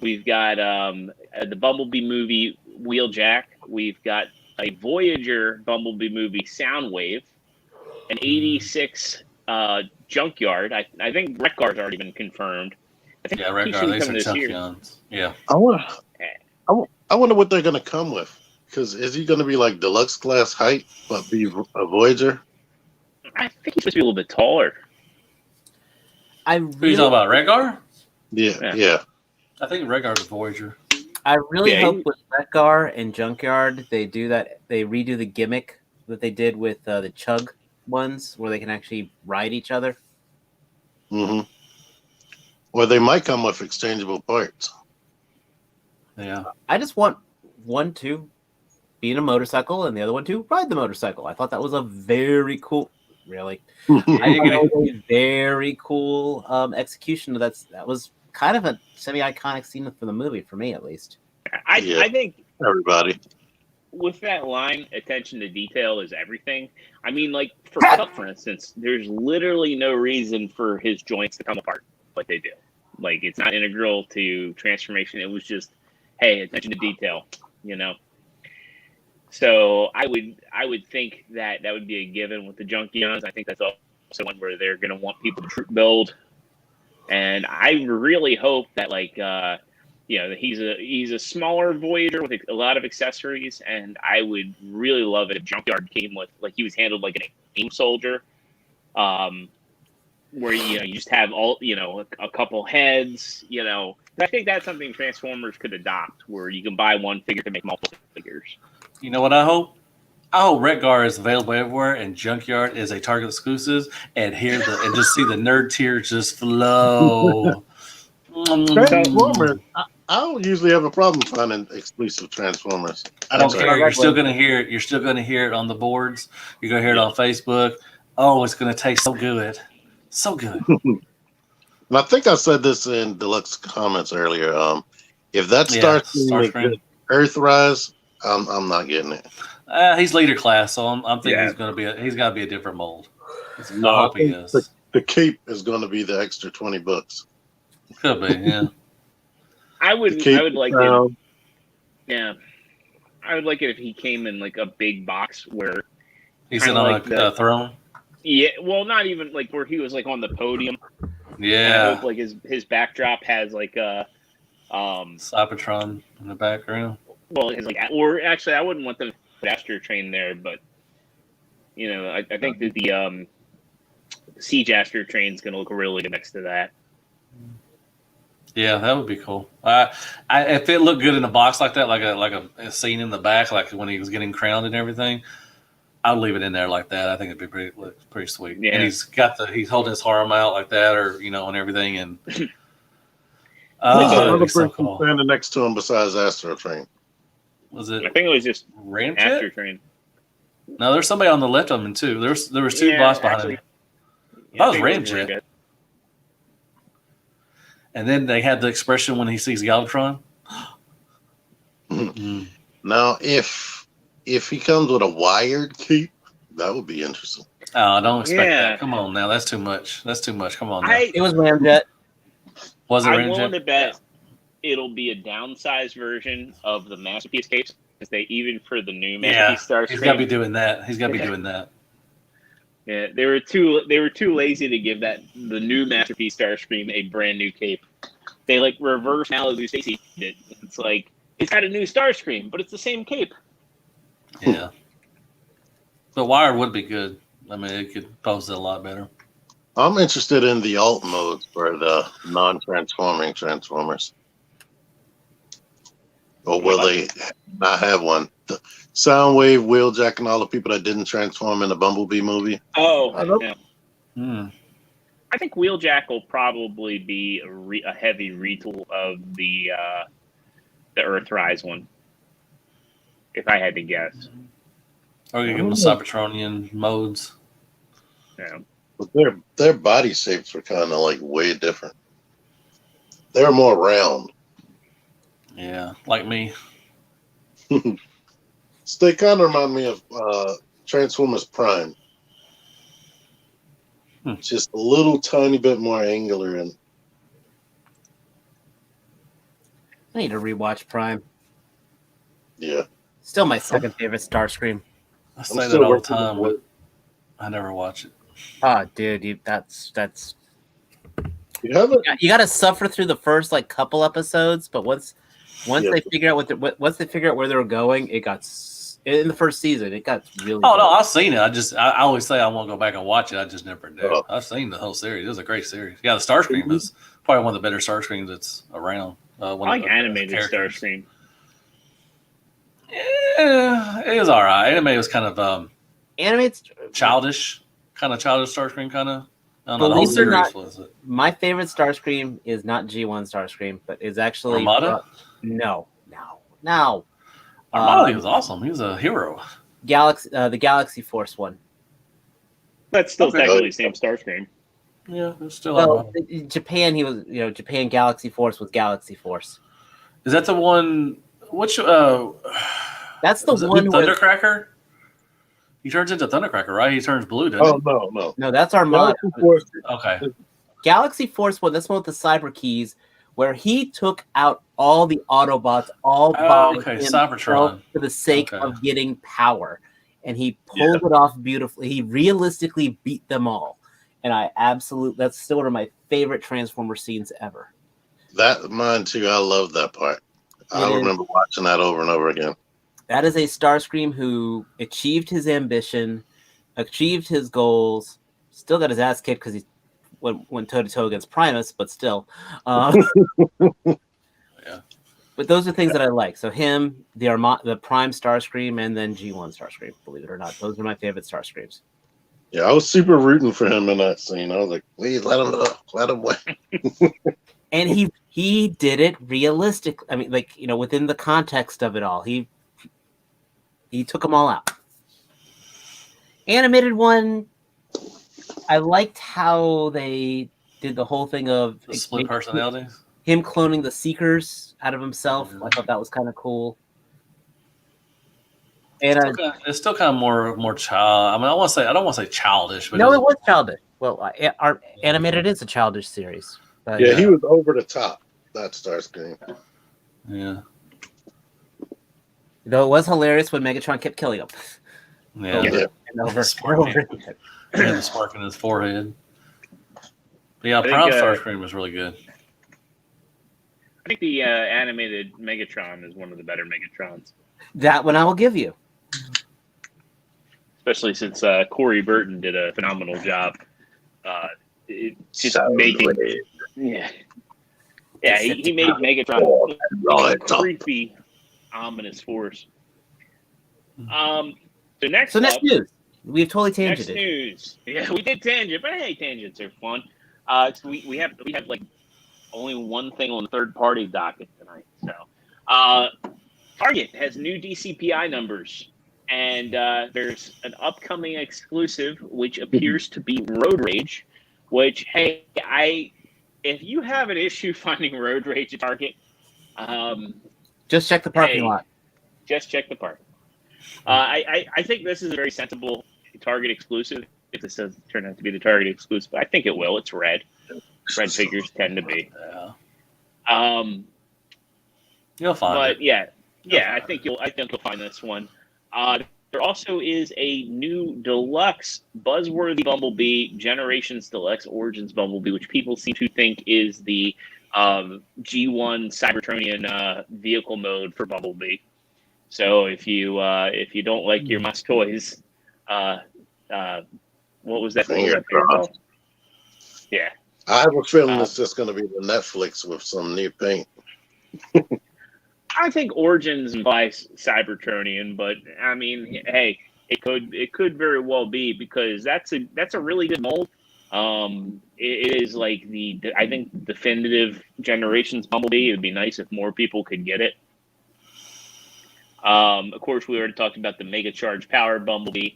We've got the Bumblebee movie Wheeljack. We've got a Voyager Bumblebee movie Soundwave. An 86 Junkyard. I think Wreck-Gar's already been confirmed. I think Yeah, he Red should be Guard. coming These are this year. Chunkyons. Yeah. I wonder what they're gonna come with. Because is he gonna be like deluxe class height, but be a Voyager? I think he's supposed to be a little bit taller. I Who you really, talking about? Redgar? Yeah. Yeah. I think Redgar's a Voyager. I really Yeah, hope with Wreck-Gar and Junkyard they do that. They redo the gimmick that they did with the Chug ones, where they can actually ride each other. Mm-hmm. Or they might come with exchangeable parts. Yeah. I just want one to be in a motorcycle and the other one to ride the motorcycle. I thought that was a very cool. Really, I thought that was a very cool execution. That was kind of a semi-iconic scene for the movie, for me at least. I think Everybody. with that line, attention to detail is everything. I mean, like for Cup, for instance, there's literally no reason for his joints to come apart like they do. Like it's not integral to transformation. It was just, hey, attention to detail, you know. So I would think that would be a given with the Junkions. I think that's also one where they're going to want people to troop build, and I really hope that he's a smaller Voyager with a lot of accessories, and I would really love it if Junkyard came with like he was handled like an AIM soldier, where you just have all a couple heads. I think that's something Transformers could adopt, where you can buy one figure to make multiple figures. You know what I hope? I hope Redgar is available everywhere and Junkyard is a Target exclusive and and just see the nerd tears just flow. Transformers. I don't usually have a problem finding exclusive Transformers. I don't care. You're still gonna hear it. You're still gonna hear it on the boards. You're gonna hear it on Facebook. Oh, it's gonna taste so good. So good. And I think I said this in Deluxe comments earlier. If that Starscream Earthrise, I'm not getting it. He's leader class, so I'm thinking he's got to be a different mold. I hope he is. The cape is going to be the extra $20. Could be, yeah. I would like it. Yeah, I would like it if he came in like a big box where he's in on a throne. Yeah, well, not even like where he was like on the podium. Yeah, I hope like his backdrop has like a Cybertron in the background. Well, or actually, I wouldn't want them to put Astro Train there, but I think that the Siege Astro Train is going to look really good next to that. Yeah, that would be cool. If it looked good in a box like that, like a scene in the back, like when he was getting crowned and everything, I'd leave it in there like that. I think it'd be pretty sweet. Yeah. And he's holding his arm out like that, or and everything, and another person standing next to him besides Astro Train. Was it? I think it was just Ramjet? Astro Train. No, there's somebody on the left of him too. There was two boss behind him. That was Ramjet. And then they had the expression when he sees Galvatron. Now, if he comes with a wired cape, that would be interesting. Oh, I don't expect that. Come on now, that's too much. Come on now. It was Ramjet. Was it Ramjet? I'm willing to bet it'll be a downsized version of the Masterpiece capes, because they even for the new Masterpiece Starscream. He's got to be doing that. Yeah, they were too lazy to give the new Masterpiece Starscream a brand new cape. They reverse Malibu Stacy did. It's like it's got a new Starscream, but it's the same cape. Yeah, but wired would be good. I mean, it could pose it a lot better. I'm interested in the alt modes for the non-transforming Transformers. Or will they not have one? The Soundwave, Wheeljack, and all the people that didn't transform in the Bumblebee movie. Oh, yeah. I think Wheeljack will probably be a heavy retool of the Earthrise one, if I had to guess. Or you give them the Cybertronian modes. Yeah. But their body shapes were kind of way different. They were more round. Yeah, like me. So they kind of remind me of Transformers Prime. Just a little tiny bit more angular. And I need to rewatch Prime. Yeah. Still my second favorite Starscream. I say that all the time, but I never watch it. Oh, dude, that's You have it? you got to suffer through the first like couple episodes, but once Yeah. they figure out once they figure out where they're going, it got in the first season. It got really. Oh no, good. I've seen it. I always say I won't go back and watch it. I just never do. Oh. I've seen the whole series. It was a great series. Yeah, the Starscream is probably one of the better Starscreams that's around. I like animated Starscream. Yeah, it was all right. Animated was kind of Animated childish Starscream kind of. I don't know. The Believe whole it or series not, was it. my favorite Starscream is not G1 Starscream, but is actually Armada? No. Armada was awesome. He was a hero. The Galaxy Force one. That's still Okay. technically the same Starscream. Yeah, it's still Well, Armada. in Japan, he was Japan Galaxy Force was Galaxy Force. Is that the one? Which That's the was it one where Thundercracker? He turns into Thundercracker, right? He turns blue, doesn't Oh no. no, that's Armada. Galaxy Force- he? Okay. Galaxy Force one. That's one with the cyber keys, where he took out all the Autobots, all by Okay, himself Cybertron. for the sake Okay. of getting power, and he pulled it off beautifully. He realistically beat them all, and that's still one of my favorite Transformer scenes ever. That mine too. I love that part. I It is. remember watching that over and over again. That is a Starscream who achieved his ambition, achieved his goals, still got his ass kicked because he went toe to toe against Primus, but still. Yeah. But those are things that I like. So him, the Prime Starscream, and then G1 Starscream. Believe it or not, those are my favorite Starscreams. Yeah, I was super rooting for him in that scene. I was like, please let him go. Let him win. And he did it realistic. I mean, within the context of it all, he took them all out. Animated one, I liked how they did the whole thing of The split personalities. him cloning the Seekers out of himself. Yeah. I thought that was kind of cool. And It's still kind of more child. I mean, I don't want to say childish, but no, it was childish. Well, our animated is a childish series. But, Yeah, he was over the top. That Starscream. yeah, though it was hilarious when Megatron kept killing him. yeah. Yeah. And over Sparking. and over. He had the spark in his forehead. But yeah, I think, Prime Starscream was really good. I think the animated Megatron is one of the better Megatrons, That one I will give you. especially since Corey Burton did a phenomenal job. Just So making, weird. yeah, he made Megatron a creepy, ominous force. So next up, news. We've totally next tangented. news. Yeah, we did tangent, but hey, tangents are fun. So we have like only one thing on the third party docket tonight. So Target has new DCPI numbers, and there's an upcoming exclusive which appears to be Road Rage. Which, hey, if you have an issue finding Road Rage at Target, Just check the parking Hey. lot. just check the park. I think this is a very sensible Target exclusive. If this does turn out to be the Target exclusive, I think it will. It's red. Red figures tend to be. Yeah, you'll find But it. yeah, I think you'll find this one. There also is a new deluxe buzzworthy Bumblebee, Generations Deluxe Origins Bumblebee, which people seem to think is the G1 Cybertronian vehicle mode for Bumblebee. So if you don't like your must toys, what was that thing? Finger crossed. Yeah. I have a feeling it's just going to be the Netflix with some new paint. I think Origins implies Cybertronian, but I mean, hey, it could very well be because that's a really good mold. It is like I think definitive Generations Bumblebee. It would be nice if more people could get it. Of course, we already talked about the Mega Charge Power Bumblebee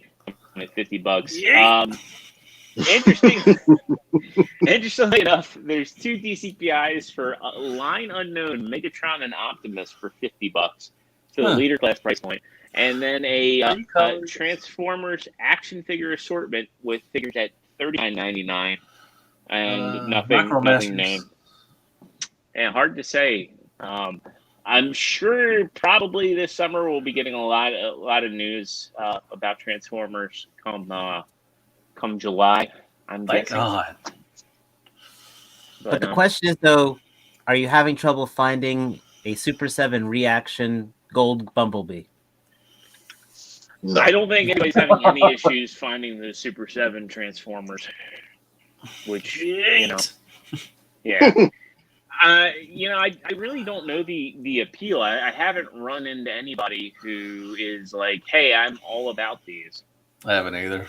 at $50. Yeah. Interestingly enough, there's two DCPIs for line unknown Megatron and Optimus for $50, so the leader class price point, and then a Transformers action figure assortment with figures at $39.99 and nothing named. And hard to say. I'm sure probably this summer we'll be getting a lot of news about Transformers come come July. I'm Thank guessing. God. But the question is, though, are you having trouble finding a Super 7 reaction gold Bumblebee? No. I don't think anybody's having any issues finding the Super 7 Transformers. Which, you know, yeah. I really don't know the appeal. I haven't run into anybody who is like, hey, I'm all about these. I haven't either.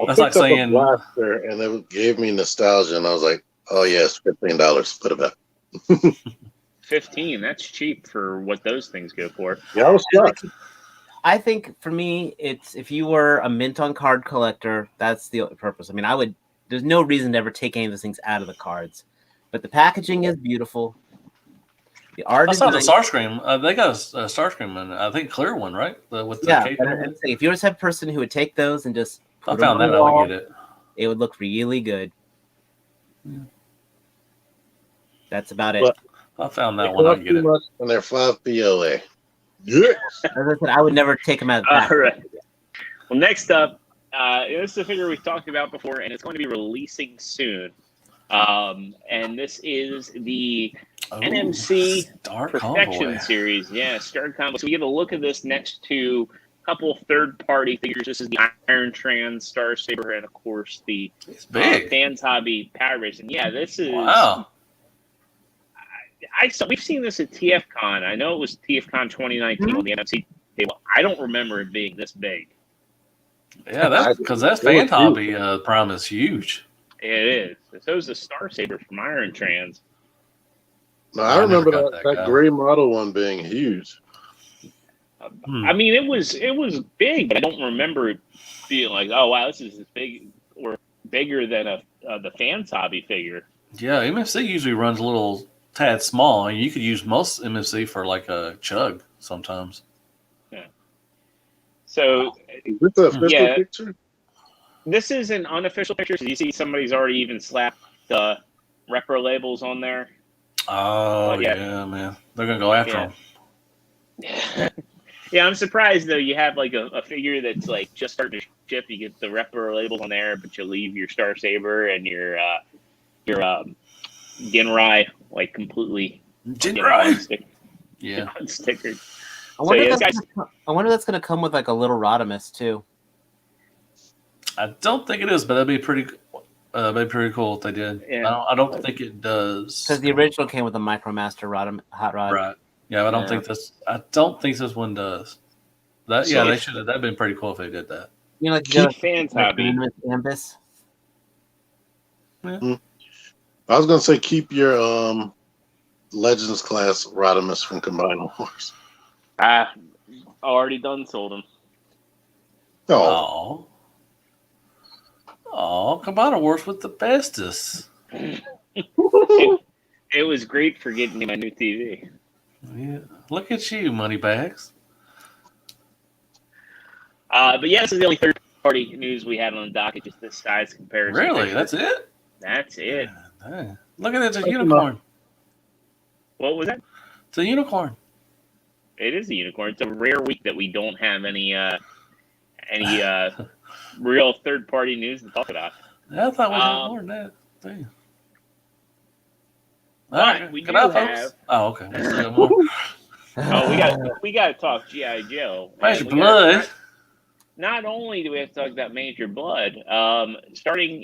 I That's like picked up a saying blaster, and it gave me nostalgia, and I was like, "Oh yes, $15. Put it back." 15. That's cheap for what those things go for. Yeah, I was shocked. I think for me, it's if you were a mint on card collector, that's the purpose. I mean, there's no reason to ever take any of those things out of the cards, but the packaging is beautiful. The art I is saw the nice. Starscream. They got a Starscream, and I think clear one, right? With the cape. I'm saying, if you were the type of person who would take those and just I put them found on that. the I wall, would get it. it would look really good. Yeah. That's about it. But- I found that They one. I cost get too it. much, and they're 5 PLA. Yes. As I said, I would never take them out of the All pack. right. Well, next up, this is a figure we've talked about before, and it's going to be releasing soon. And this is the Nmc Dark Perfection Convoy. Series. Yeah, Star Combo. So we get a look at this next to a couple third-party figures. This is the Iron Trans Star Saber, and of course the It's big. Fans Hobby Power Race. And yeah, this is. Wow. We've seen this at TFCon. I know it was TFCon 2019 on the NFC table. I don't remember it being this big. Yeah, that's because that fan hobby prime is huge. It is. So is the Star Saber from Iron Trans. No, I I remember never got that that guy. gray model one being huge. I mean, it was big, but I don't remember it being like, oh wow, this is as big or bigger than the Fans Hobby figure. Yeah, MFC usually runs a little tad small, and you could use most MFC for like a chug sometimes. So Is this the official Yeah. picture? this is an unofficial picture. So you see somebody's already even slapped the repro labels on there. Oh, yeah. yeah, man. They're going to go after Yeah. them. Yeah, I'm surprised though. You have like a figure that's like just starting to ship. You get the repro labels on there, but you leave your Star Saber and your Genrai like completely Jinrai. Yeah. unstickered. I wonder, yeah, if this if that's going to come with like a little Rodimus too. I don't think it is, but that'd be pretty cool if they did. Yeah. I don't think it does. Because the original came with a MicroMaster hot rod. Right. Yeah, I don't think this one does. That So they should have. That'd been pretty cool if they did that. You know, like Keep Fans Hobby. Ambus. Yeah. I was gonna say keep your Legends class Rodimus from Combine Wars. Already done sold them. Oh, Oh, Combiner Wars with the bestest. It was great for getting me my new TV. Yeah. Look at you, Moneybags. But yeah, this is the only third-party news we had on the docket. Just this size comparison. Really? picture. That's it? That's it. Dang. Look at it. It's a unicorn. What was that? It's a unicorn. It is a unicorn. It's a rare week that we don't have any real third-party news to talk about. I thought we had more than that. Dang. All But right. we Good do night, have- folks. Oh, okay. We still got more. We got to talk GI Joe. Where's And your we gotta- blood? Not only do we have to talk about Major Blood, starting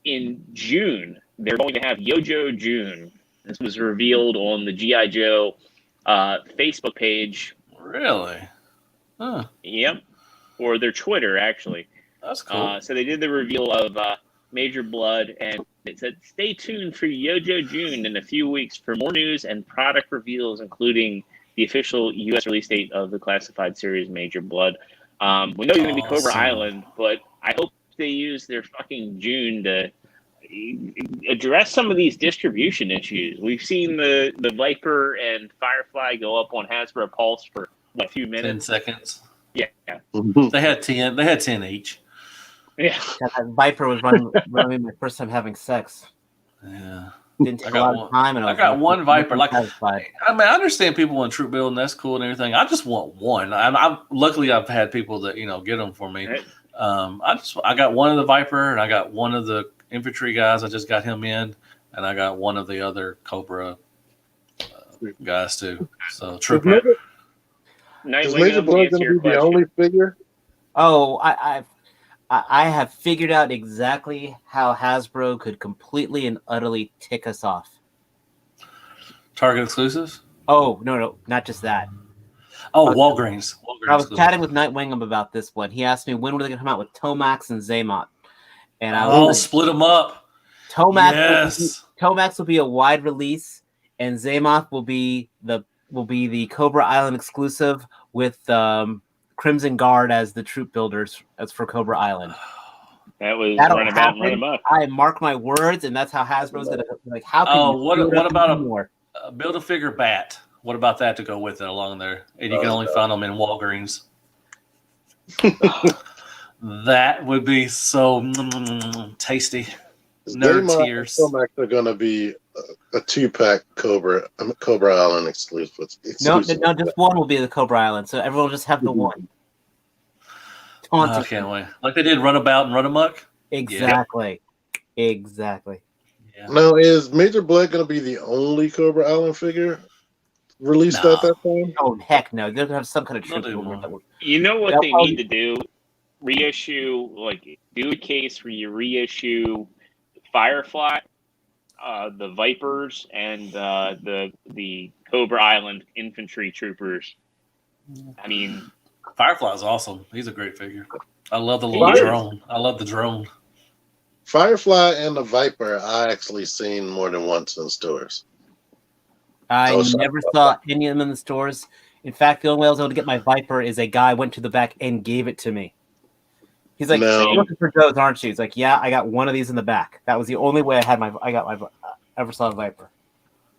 in June, they're going to have Yojo June. This was revealed on the GI Joe Facebook page. Really? Huh. Yep, or their Twitter actually. That's cool. So they did the reveal of Major Blood, and it said, "Stay tuned for Yojo June in a few weeks for more news and product reveals, including the official U.S. release date of the classified series Major Blood." We know it's going to be Cobra Awesome. Island, but I hope they use their fucking June to address some of these distribution issues. We've seen the Viper and Firefly go up on Hasbro Pulse for a few 10 minutes. seconds. Yeah, They had 10. They had 10 each. yeah. That Viper was running my first time having sex. Yeah. Didn't take I a got lot of time, and I was got one Viper. Like, satisfied. I mean, I understand people want troop building. That's cool and everything. I just want one. I'm luckily I've had people that get them for me. I got one of the Viper, and I got one of the infantry guys. I just got him in, and I got one of the other Cobra guys too. So Trooper. Is Major Blood going to be the only figure? Oh, I have figured out exactly how Hasbro could completely and utterly tick us off. Target exclusives? Oh, no, not just that. Oh, Walgreens. I was chatting with Nightwing about this one. He asked me when were they going to come out with Tomax and Zaymot. And I was split them up. Tomax will be a wide release, and Zaymot will be the Cobra Island exclusive with Crimson Guard as the troop builders as for Cobra Island. That'll happen. I mark my words, and that's how Hasbro's gonna like. How can what about a Build-A-Figure bat? What about that to go with it along there? And you can only find them in Walgreens. That would be so tasty. Nerd tears. Tomax are going to be a 2-pack Cobra Island exclusive. No, just one will be the Cobra Island, so everyone will just have the one. I can't wait. Like they did Runabout and Runamuck? Exactly. Yeah. Exactly. Yeah. Now, is Major Blood going to be the only Cobra Island figure released at that time? Oh, heck no. They're going to have some kind of troop. You know what they need to do? Reissue, do a case where you reissue Firefly, the Vipers, and the Cobra Island infantry troopers. I mean, Firefly's awesome. He's a great figure. I love the little drone. I love the drone. Firefly and the Viper, I actually seen more than once in stores. I never saw any of them in the stores. In fact, the only way I was able to get my Viper is a guy went to the back and gave it to me. He's like, "You're looking for those, aren't you?" He's like, "Yeah, I got one of these in the back." That was the only way I ever saw a Viper.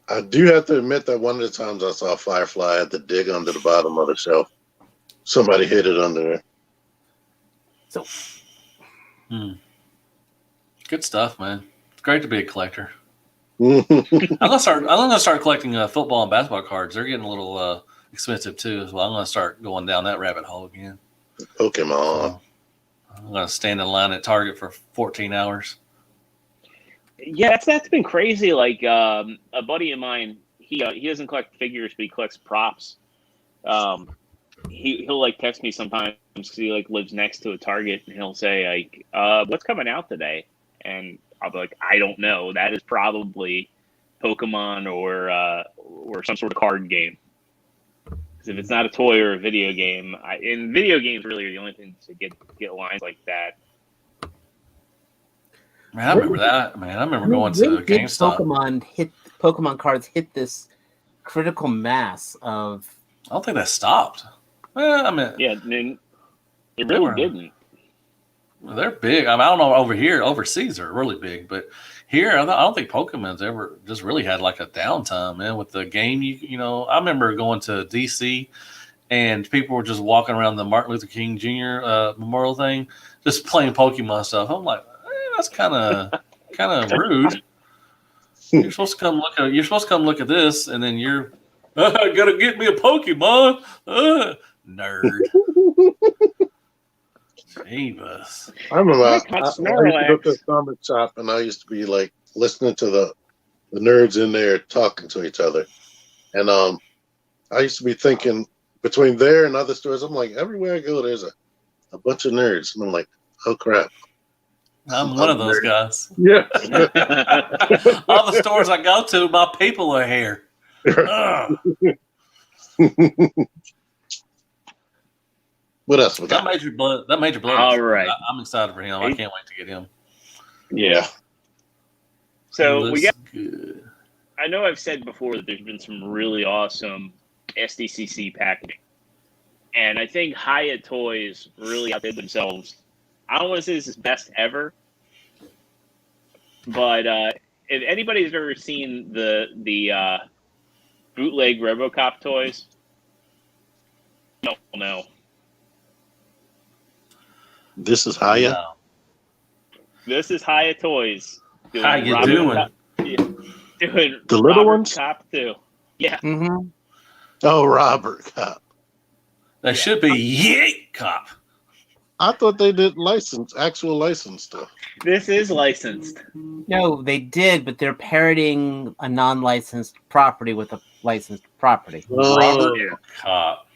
I do have to admit that one of the times I saw Firefly, I had to dig under the bottom of the shelf. Somebody hid it under there. So, good stuff, man. It's great to be a collector. I'm gonna start collecting football and basketball cards. They're getting a little expensive too, as well. I'm gonna start going down that rabbit hole again. Pokemon. So, I'm gonna stand in line at Target for 14 hours. Yeah, that's been crazy. Like a buddy of mine, he doesn't collect figures, but he collects props. He'll text me sometimes because he lives next to a Target, and he'll say "What's coming out today?" And I'll be like, "I don't know. That is probably Pokemon or some sort of card game." Because if it's not a toy or a video game, and video games really are the only thing to get lines like that. Man, I remember that. Man, I remember going to GameStop. Pokemon cards hit this critical mass of. I don't think that stopped. Well, I mean, yeah, it really didn't. They're big. I mean, I don't know over here. Overseas, they're really big, but here, I don't think Pokemon's ever just really had a downtime, man. With the game, I remember going to DC, and people were just walking around the Martin Luther King Jr. Memorial thing, just playing Pokemon stuff. I'm like, that's kind of rude. You're supposed to come look at this, and then you're gonna get me a Pokemon, nerd. Jesus. I remember I used to go to a comic shop, and I used to be listening to the nerds in there talking to each other, and I used to be thinking between there and other stores, I'm like, everywhere I go, there's a bunch of nerds, and I'm like, oh crap. I'm one of those guys. Yeah. All the stores I go to, my people are here. What else? That Major Blood. All right. I'm excited for him. I can't wait to get him. Yeah. So we got. Good. I know I've said before that there's been some really awesome SDCC packaging, and I think Hiya Toys really outdid themselves. I don't want to say this is best ever, but if anybody's ever seen the bootleg RoboCop toys, no. This is Hiya. No. This is Hiya Toys. How you doing? Doing the little Robert ones? Cop too. Yeah. Mm-hmm. Oh, Robert Cop. That should be Yeet Cop. I thought they did actual license stuff. This is licensed. No, they did, but they're parroting a non-licensed property with a licensed property. Robert Yeah. Cop.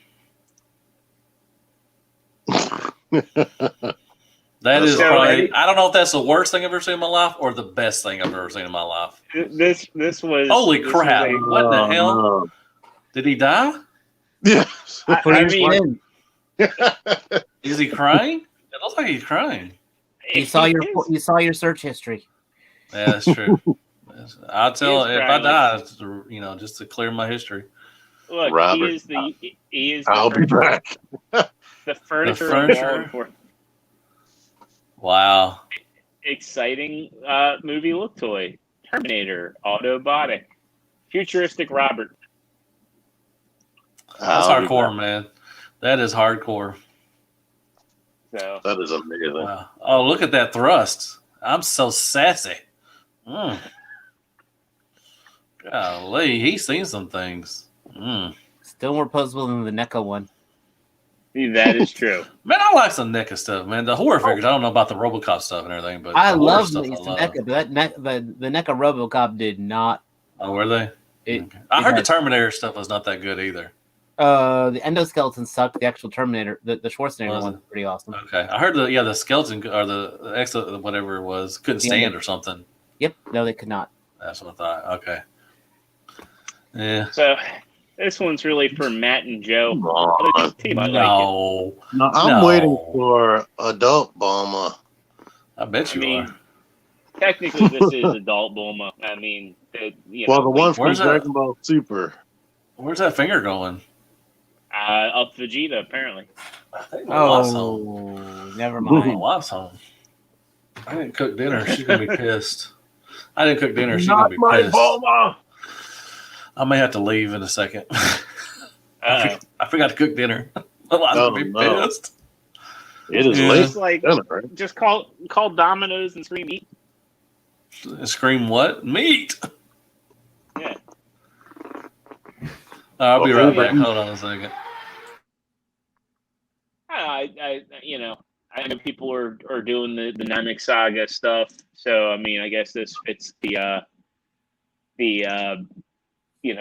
That That's is so probably. Eddie- I don't know if that's the worst thing I've ever seen in my life or the best thing I've ever seen in my life. This was. Holy this crap! was What the hell? No. Did he die? Yeah. I mean, Is he crying? It looks like he's crying. You saw your search history. Yeah, that's true. I'll tell He is if I crying. die, just to clear my history. Look, Robert, he is I'll be back. the furniture. The furniture? for Wow. exciting movie look toy. Terminator, Autobotic, futuristic Robert. That's I'll be hardcore, back. man. That is hardcore. So That is amazing. Wow. Oh, look at that thrust. I'm so sassy. Mm. Golly, he's seen some things. Mm. Still more posable than the NECA one. that is true. Man, I like some NECA stuff, man. The horror figures, I don't know about the RoboCop stuff and everything, but I the horror love stuff the I love. NECA, but the NECA RoboCop did not. Oh, were they? It, Okay. I it heard the had- Terminator stuff was not that good either. The endoskeleton sucked. The actual Terminator, the Schwarzenegger Was one, it? was pretty awesome. Okay, I heard the skeleton or the extra whatever it was couldn't Yeah. stand or something. Yep, no, they could not. That's what I thought. Okay. Yeah. So this one's really for Matt and Joe. Come on. Other team might like No, No, I'm No. waiting for adult Bulma. I bet I you mean, are. Technically, this is adult Bulma. I mean, Well, the one from where's that? Dragon Ball Super. Where's that finger going? up Vegeta apparently. I think my wife's home. Oh, never My mind. wife's home. I didn't cook dinner. She's gonna be pissed. I didn't cook dinner. She's gonna be pissed. Bulma. I may have to leave in a second. Uh, I forgot to cook dinner. My wife's Oh, gonna be no. pissed. It is Yeah. late. just like dinner, right? just call Domino's and scream eat. Scream what? Meat. Yeah. I'll be Okay. right back. Hold on a second. I I know people are doing the Namek Saga stuff. So I mean, I guess this fits the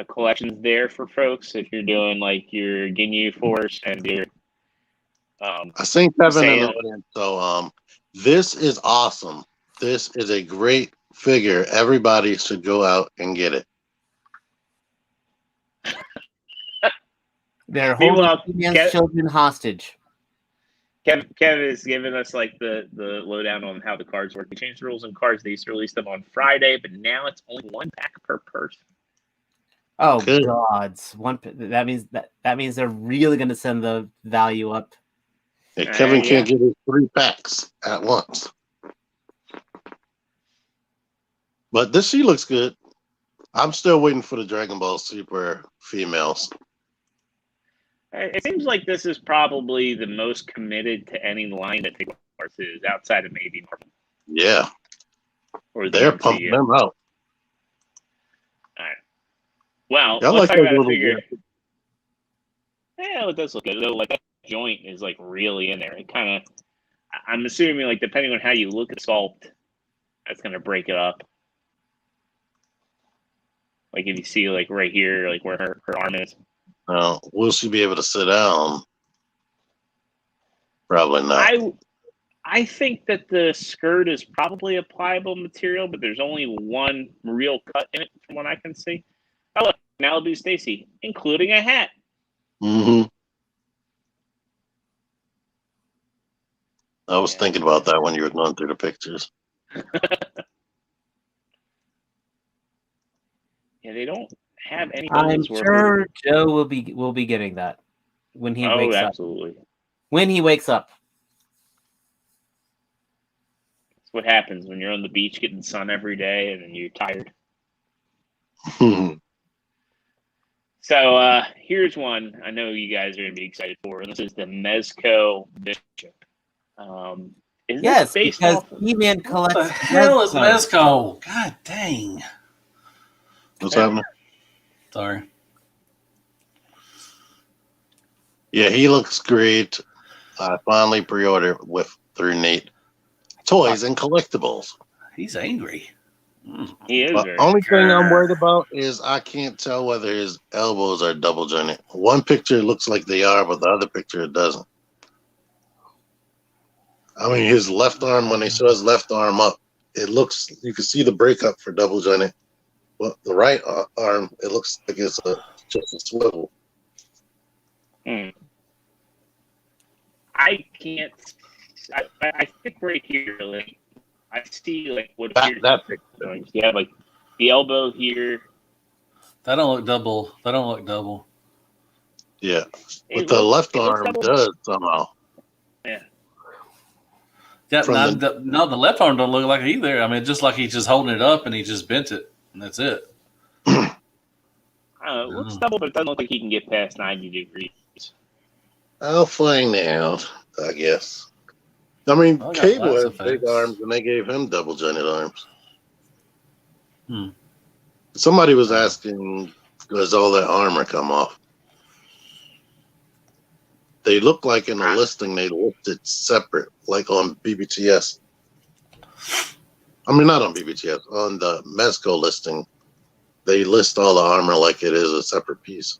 collections there for folks if you're doing like your Ginyu Force and your I seen Kevin in the Sale. audience. So this is awesome. This is a great figure. Everybody should go out and get it. They're holding Meanwhile, female Kev- children hostage. Kevin is giving us like the lowdown on how the cards work. They changed the rules on cards. They used to release them on Friday, but now it's only one pack per person. Oh Good. gods! That means they're really going to send the value up. And Kevin yeah. can't get his 3 packs at once. But she looks good. I'm still waiting for the Dragon Ball Super females. It seems like this is probably the most committed to any line that Pixar is outside of maybe Marvel Yeah, or the they're MCU. pumping them out. Well, I let's like talk those about a little figure. guys. Yeah, it does look good. Though, like that joint is like really in there. It kind of, I'm assuming, like depending on how you look at sculpt, that's gonna break it up. Like if you see like right here, like where her arm is. Now, will she be able to sit down? Probably not. I think that the skirt is probably a pliable material, but there's only one real cut in it from what I can see. Oh look, Malibu Stacy, including a hat. Mm-hmm. I was Yeah. thinking about that when you were going through the pictures. Yeah, they don't have any. I'm others where- sure Joe will be getting that when he wakes up. absolutely. When he wakes up. That's what happens when you're on the beach getting sun every day and then you're tired. So here's one I know you guys are going to be excited for. And this is the Mezcal Bishop. Is Yes, this based because off? He-Man What collects. the hell is Mezcal. Mezcal? God dang. What's happening? Sorry. Yeah, he looks great. I finally pre-ordered through Nate toys and collectibles. He's angry. He is. The only thing I'm worried about is I can't tell whether his elbows are double jointed. One picture looks like they are, but the other picture it doesn't. I mean, his left arm, when they show his left arm up, it looks, you can see the breakup for double jointed. But the right arm, it looks like it's just a swivel. I can't. I think right here, like I see like what That picture. You have like the elbow here. That don't look double. That don't look double. Yeah, but the left arm does somehow. Yeah, From no, the left arm don't look like it either. I mean, just like he's just holding it up and he just bent it, and that's it. It looks double, but it doesn't look like he can get past 90 degrees. I'll find out, I guess. I mean, I got Cable lots has of big facts. arms, and they gave him double jointed arms. Somebody was asking, does all that armor come off? They look like in the listing they listed separate, like on BBTS. I mean, not on BBTS, on the Mezcal listing. They list all the armor like it is a separate piece.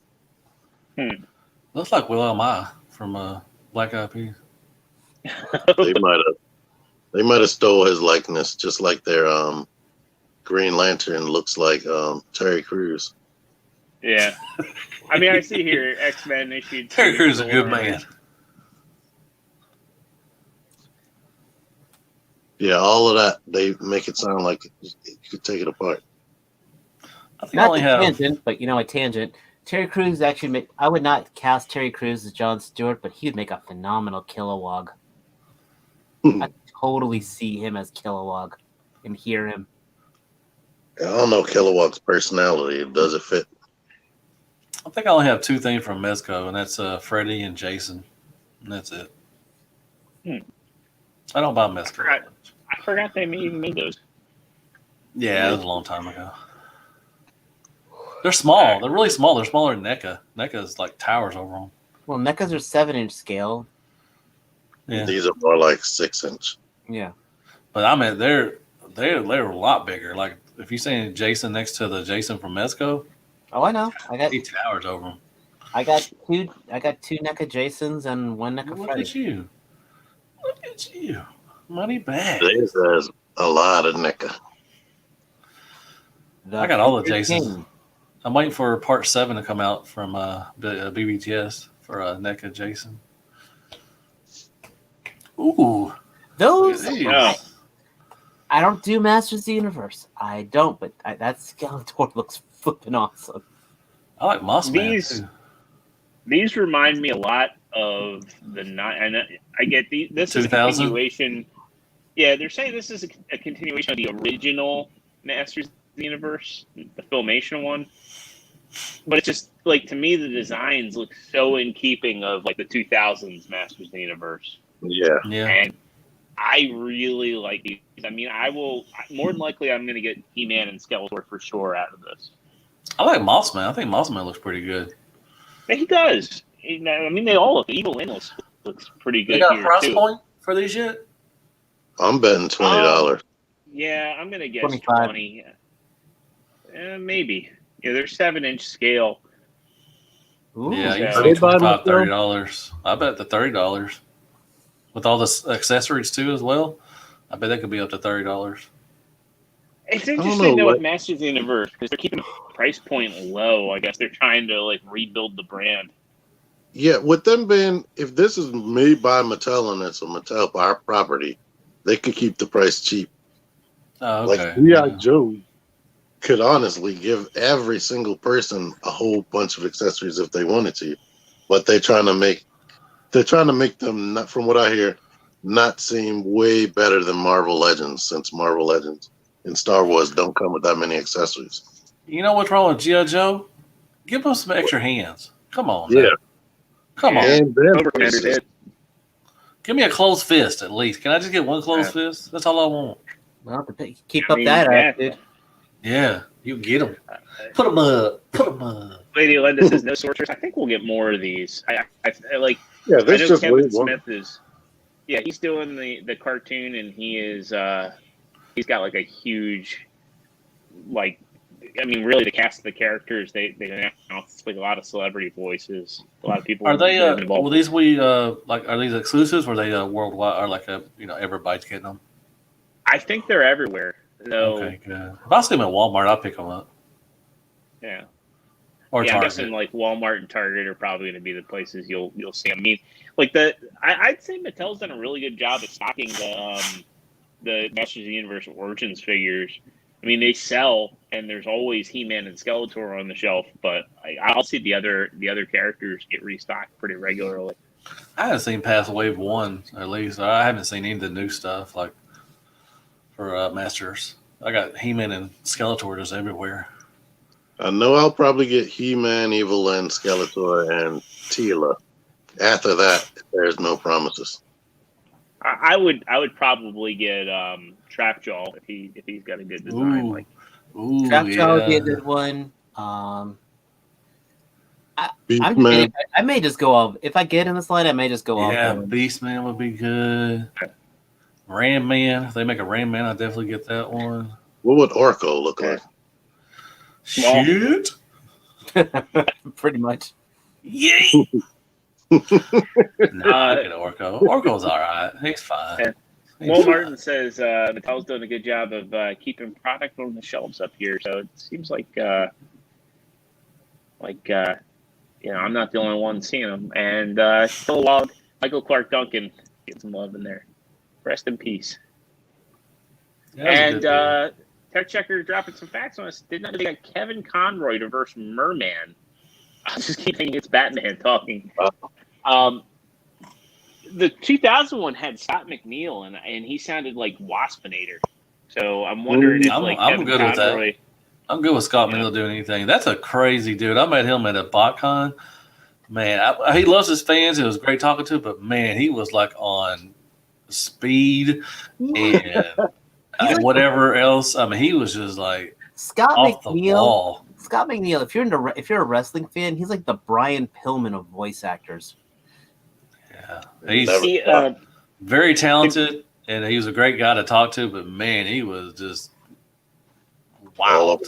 Looks like Will M.I. from Black Eyed Peas. They might have stole his likeness, just like their Green Lantern looks like Terry Crews. Yeah. I mean, I see here X-Men issued. Terry Crews is a good man. Yeah, all of that, they make it sound like you could take it apart. I think I Not only a have. tangent, but a tangent. Terry Crews actually I would not cast Terry Crews as Jon Stewart, but he would make a phenomenal Kilowog. I totally see him as Kilowog and hear him. I don't know Kilowog's personality. Does it fit? I think I only have two things from Mezco, and that's Freddie and Jason, and that's it. I don't buy Mezco. I forgot they made those. Yeah, it was a long time ago. They're small. They're really small. They're smaller than NECA. NECA is like towers over them. Well, NECAs are 7-inch scale. Yeah, These are more like 6-inch. Yeah. but I mean they're a lot bigger. Like if you say Jason next to the Jason from Mezco, Oh, I know. he towers over them. I got two NECA Jasons and one NECA Look Freddy. at you. Look at you. Money back. This has a lot of NECA. I got all the Future Jasons. King. I'm waiting for part 7 to come out from BBTS for NECA Jason. Ooh. Those Yeah. I don't do Masters of the Universe. I don't, but that Skeletor looks flipping awesome. I like Moss Man. These- too. These remind me a lot of the and I get this is a 2000? continuation. Yeah, they're saying this is a continuation of the original Masters of the Universe, the Filmation one. But it's just like to me the designs look so in keeping of like the 2000s Masters of the Universe. Yeah. Yeah. And I really like these. I mean, I will more than likely I'm going to get He-Man and Skeletor for sure out of this. I like Moss Man. I think Moss Man looks pretty good. But he does. I mean, they all look. Evil Lynn looks pretty good They got a here price too. point for these yet? I'm betting $20. Yeah, I'm gonna guess 25. 20. Maybe. Yeah, they're 7-inch scale. Ooh, Yeah, you yeah. can Are they say buying $25, them $30. I bet the $30 with all the accessories too as well. I bet that could be up to $30. It's know interesting though what- with Masters of the Universe because they're keeping the price point low. I guess they're trying to like rebuild the brand. Yeah, with them being, if this is made by Mattel and it's a Mattel property, they could keep the price cheap. Oh, Like okay. G.I. Joe could honestly give every single person a whole bunch of accessories if they wanted to, but they're trying to make them, not, from what I hear, not seem way better than Marvel Legends, since Marvel Legends and Star Wars don't come with that many accessories. You know what's wrong with G.I. Joe? Give them some extra hands. Come on. Yeah. now. Come on. And then Cobra Commander did. Give me a closed fist at least. Can I just get one closed fist? That's all I want. well, keep I up mean, that yeah. attitude. Yeah, you get them. Put them up. Put them up. Lady Linda says no sorcerers. I think we'll get more of these. I like Yeah, I this know just Kevin wave one. Smith is. Yeah, he's doing the cartoon, and he is. He's got like a huge, like, I mean, really, the cast of the characters they announce like a lot of celebrity voices, a lot of people Are they? that have been involved. Will these like? Are these exclusives? Or are they worldwide? Or like everybody's getting them? I think they're everywhere. So, Okay, good. If I see them at Walmart, I'll pick them up. yeah. Or Yeah, I'm Target. guessing like Walmart and Target are probably going to be the places you'll see them. I mean, like I'd say Mattel's done a really good job at stocking the Masters of the Universe Origins figures. I mean, they sell, and there's always He-Man and Skeletor on the shelf, but I'll see the other characters get restocked pretty regularly. I haven't seen past Wave 1, at least. I haven't seen any of the new stuff, like, for Masters. I got He-Man and Skeletor just everywhere. I know I'll probably get He-Man, Evil Lyn, Skeletor, and Teela. After that, there's no promises. I would probably get Trapjaw if he's got a good design. Ooh, Trapjaw would be a good one. Beastman. I may just go off. If I get in the slide, I may just go off. Yeah, Beastman would be good. Ram Man. If they make a Ram Man, I'll definitely get that one. What would Orko look like? Shit. Pretty much. Yay! I get Orko. Orko's all right. He's fine. Yeah. Will Martin says Mattel's doing a good job of keeping product on the shelves up here, so it seems like I'm not the only one seeing them. And still love Michael Clark Duncan. Get some love in there. Rest in peace. Yeah, And Tech Checker dropping some facts on us. Did not know they got Kevin Conroy to verse Merman. I just keep thinking it's Batman talking. The 2000 one had Scott McNeil, and he sounded like Waspinator. So I'm wondering if I'm Kevin good with that. Conroy. I'm good with Scott McNeil doing anything. That's a crazy dude. I met him at a BotCon. Man, he loves his fans. It was great talking to him, but man, he was like on speed and whatever else. I mean, he was just like Scott off the McNeil. wall. Scott McNeil. If you're a wrestling fan, he's like the Brian Pillman of voice actors. Yeah, he's very talented, and he was a great guy to talk to. But man, he was just wild.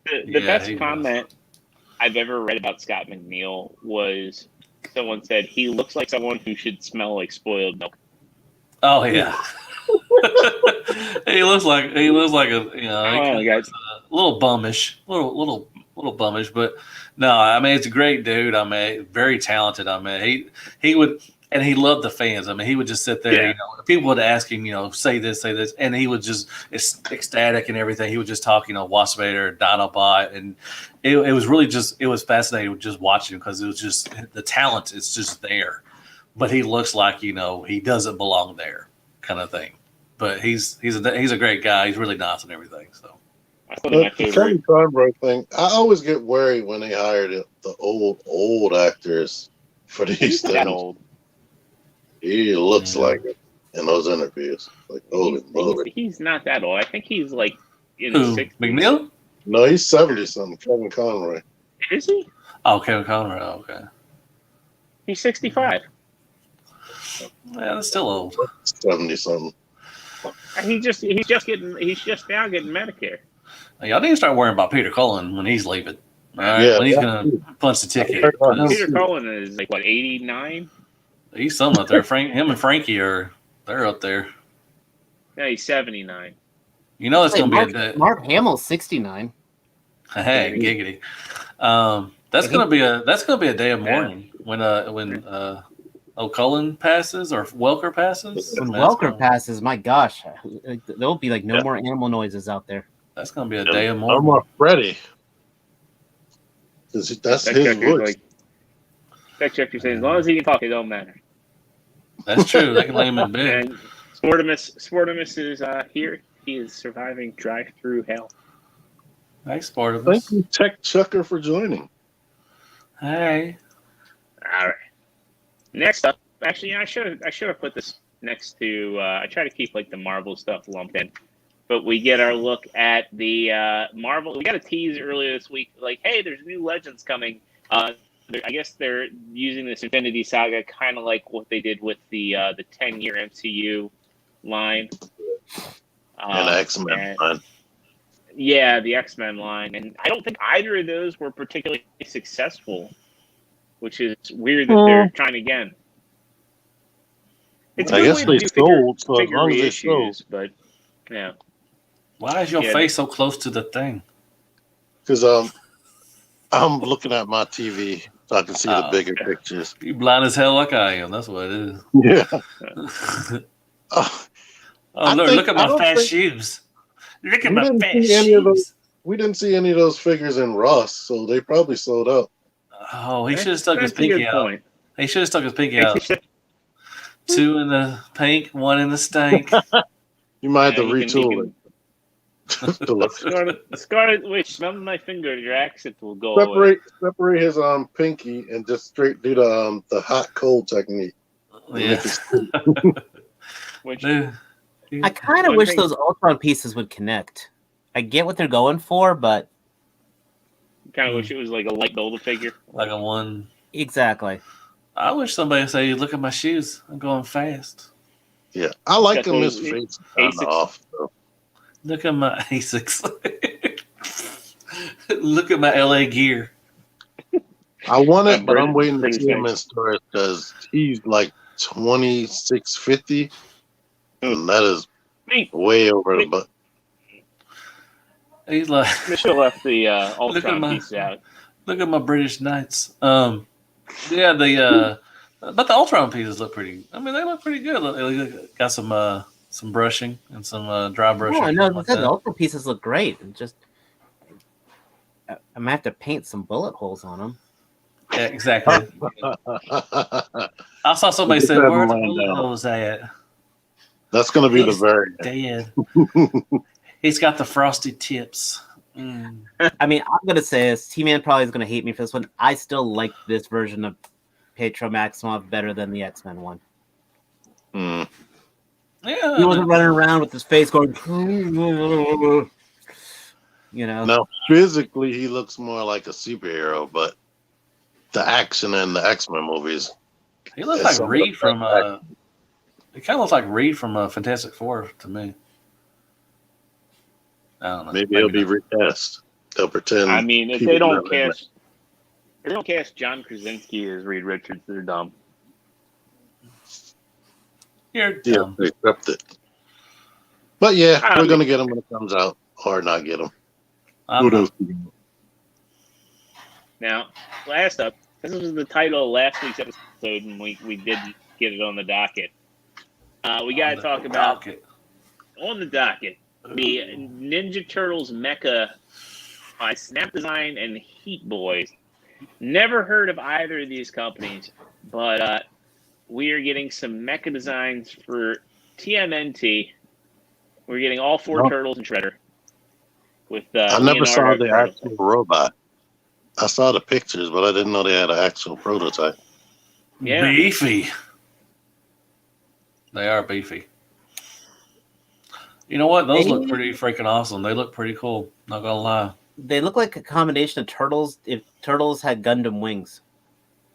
The best comment I've ever read about Scott McNeil was someone said he looks like someone who should smell like spoiled milk. Oh yeah. he looks like a little bummish, little bummish, but no, I mean it's a great dude. I mean, very talented. I mean, he would, and he loved the fans. I mean, he would just sit there. Yeah. People would ask him, say this, and he would just ecstatic and everything. He would just talk, Waspinator, Dinobot, and it was really it was fascinating just watching him because it was just the talent. It's just there, but he looks like he doesn't belong there, kind of thing. But he's a great guy. He's really nice and everything. So. The Kevin Conroy thing, I always get worried when they hire the old actors for these things. That old. He looks like it in those interviews. Like, he's not that old. I think he's like in his 60s. McNeil? No, he's 70-something. Kevin Conroy. Is he? Oh, Kevin Conroy. Okay. He's 65. Yeah, that's still old. 70-something. He's just now getting Medicare. Y'all need to start worrying about Peter Cullen when he's leaving. All right, Yeah, when he's gonna punch the ticket. Peter Cullen is like what, 89? He's something up there. Him and Frankie they're up there. No, he's 79. That's gonna be a day. Mark Hamill's 69. Hey, giggity. That's gonna be a day of mourning when Cullen passes or Welker passes. When Welker passes, my gosh, there'll be like no more animal noises out there. That's gonna be a day of No mourning. more Freddy. That's his voice. Tech Checker saying, as long as he can talk, it don't matter. That's true. They can lay him in bed. And Sportimus is here. He is surviving drive-through hell. Thanks, Sportimus. Thank you, Tech Chucker, for joining. Hey. All right. Next up, actually, I should have put this next to. I try to keep like the Marvel stuff lumped in, but we get our look at the Marvel. We got a tease earlier this week, like, hey, there's new Legends coming. I guess they're using this Infinity Saga kind of like what they did with the 10-year MCU line. And X-Men line. Yeah, the X-Men line. And I don't think either of those were particularly successful, which is weird that they're trying again. It's a I good guess way they to do sold, so as figure long as they reissues, sold. but yeah. Why is your face so close to the thing? Because I'm looking at my TV so I can see the bigger pictures. You blind as hell like I am. That's what it is. Yeah. Look at my fast shoes. Look at my fast shoes. We didn't see any of those figures in Ross, so they probably sold out. Oh, he should have stuck his pinky out. He should have stuck his pinky out. 2 in the pink, 1 in the stank. You might have to retool it. Scarlet Witch, smell my finger, your accent will go away. Separate his pinky and just straight do the hot cold technique. Yeah. I kind of wish those Ultron pieces would connect. I get what they're going for, but kind of wish it was like a light Build a figure, like a one. Exactly. I wish somebody would say, "Look at my shoes. I'm going fast." Yeah, I like him. His face kind of off. So. Look at my Asics. Look at my LA gear. I want it, but I'm waiting to see him in stores because he's like 2650, and that is way over the butt. He's like Mitchell left the Ultron piece out. Look at my British Knights. Yeah, but the Ultron pieces look pretty. I mean, they look pretty good. They got some brushing and some dry brushing. Oh, I know. Like the Ultron pieces look great. And just I'm gonna have to paint some bullet holes on them. Yeah, exactly. I saw somebody say, "Where's the bullet holes at?" That's gonna be the very dead. He's got the frosty tips. I mean, I'm gonna say this. T-Man probably is gonna hate me for this one. I still like this version of Pietro Maximoff better than the X-Men one. Yeah, he wasn't running around with his face going. You know. No, physically he looks more like a superhero, but the action in the X-Men movies. He looks like Reed from. He kind of looks like Reed from Fantastic Four to me. I don't know. Maybe he'll be recast. They'll pretend. I mean, if they don't cast John Krasinski as Reed Richards, they're dumb. You're dumb. They accept it. But yeah, we're gonna get him when it comes out, or not get him. Now, last up, this was the title of last week's episode, and we didn't get it on the docket. We got to talk about on the docket the Ninja Turtles Mecca by Snap Design and Heat Boys. Never heard of either of these companies, but we are getting some Mecha designs for TMNT. We're getting all 4 turtles and Shredder. With I never saw the actual robot. I saw the pictures, but I didn't know they had an actual prototype. Yeah. Beefy. They are beefy. You know what? Those look pretty freaking awesome. They look pretty cool. Not gonna lie. They look like a combination of turtles. If turtles had Gundam wings.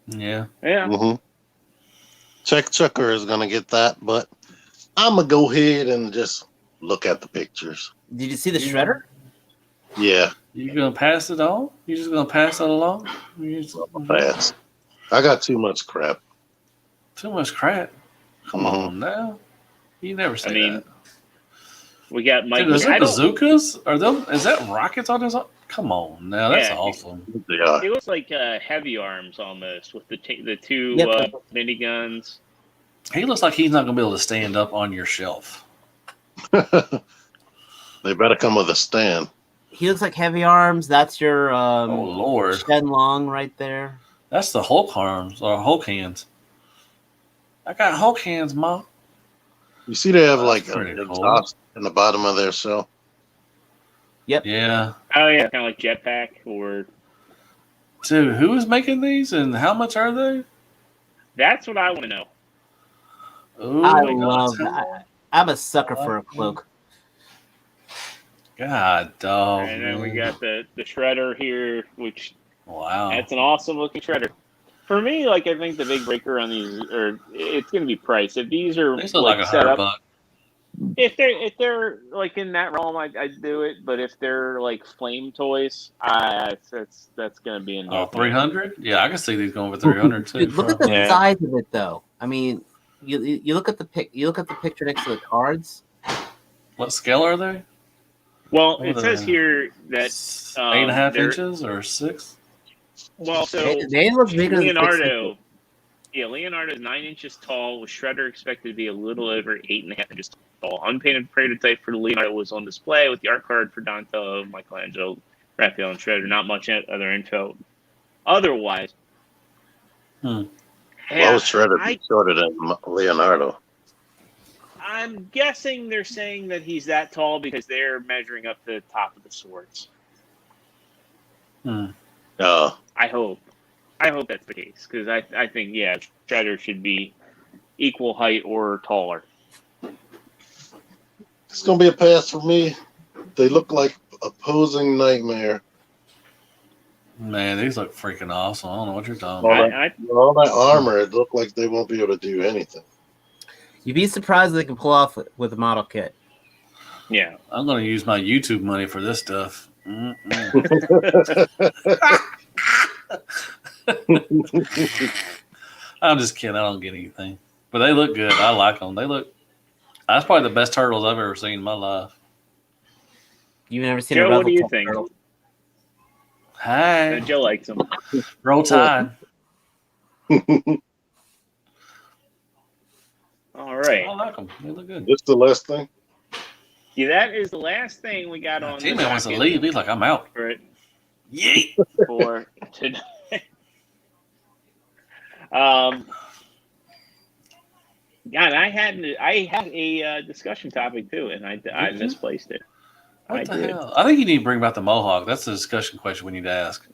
Yeah. Yeah. Mm-hmm. Chucker is gonna get that, but I'm gonna go ahead and just look at the pictures. Did you see the Shredder? Yeah. You gonna pass it on? You just gonna pass it along? Pass. I got too much crap. Too much crap. Come on now. You never say that. We got Mike. Dude, is it bazookas? Is that rockets on his? Come on now, that's awesome. It looks like heavy arms almost with the 2 miniguns. He looks like he's not gonna be able to stand up on your shelf. They better come with a stand. He looks like heavy arms. That's your oh Lord, Shenlong right there. That's the Hulk arms or Hulk hands. I got Hulk hands, Mom. You see, they have like a exhaust in the bottom of their shell. Yep. Yeah. Oh yeah, kind of like jetpack or. Dude, who is making these and how much are they? That's what I want to know. Ooh, I'm a sucker for a cloak. God, dog. And then we got the Shredder here, which Wow. That's an awesome looking shredder. For me, like I think the big breaker on these it's going to be price. If these are These look like set up, $100. if they're like in that realm, I'd do it. But if they're like flame toys, that's going to be in. Oh, 300? Yeah, I can see these going for 300 too. Dude, look at the Yeah. size of it, though. I mean, you look at the picture next to the cards. What scale are they? Well, What it are says they? here that 8.5 they're- inches or 6? well, so They look bigger than 6 Leonardo. inches. Yeah, Leonardo is 9 inches tall, with Shredder expected to be a little over 8.5 inches tall. Unpainted prototype for the Leonardo was on display with the art card for Donatello, Michelangelo, Raphael, and Shredder. Not much other info. Otherwise, Why was Shredder shorter than Leonardo? I'm guessing they're saying that he's that tall because they're measuring up the top of the swords. I hope that's the case because I think Shredder should be equal height or taller. It's gonna be a pass for me. They look like opposing Nightmare. Man, these look freaking awesome. I don't know what you're talking about. All that armor, it looked like they won't be able to do anything. You'd be surprised what they can pull off with a model kit. Yeah. I'm going to use my YouTube money for this stuff. I'm just kidding. I don't get anything. But they look good. I like them. That's probably the best turtles I've ever seen in my life. You've never seen Joe, a what do you Rebel think? turtle? Hey, Joe likes them. roll tide. All right. I like them. They look good. Just the last thing. Yeah, that is the last thing we got on. T-Man wants to leave. He's like, I'm out. For Yeet. for today. God, I had a discussion topic too, and I misplaced it. What the hell? I think you need to bring about the Mohawk. That's the discussion question we need to ask.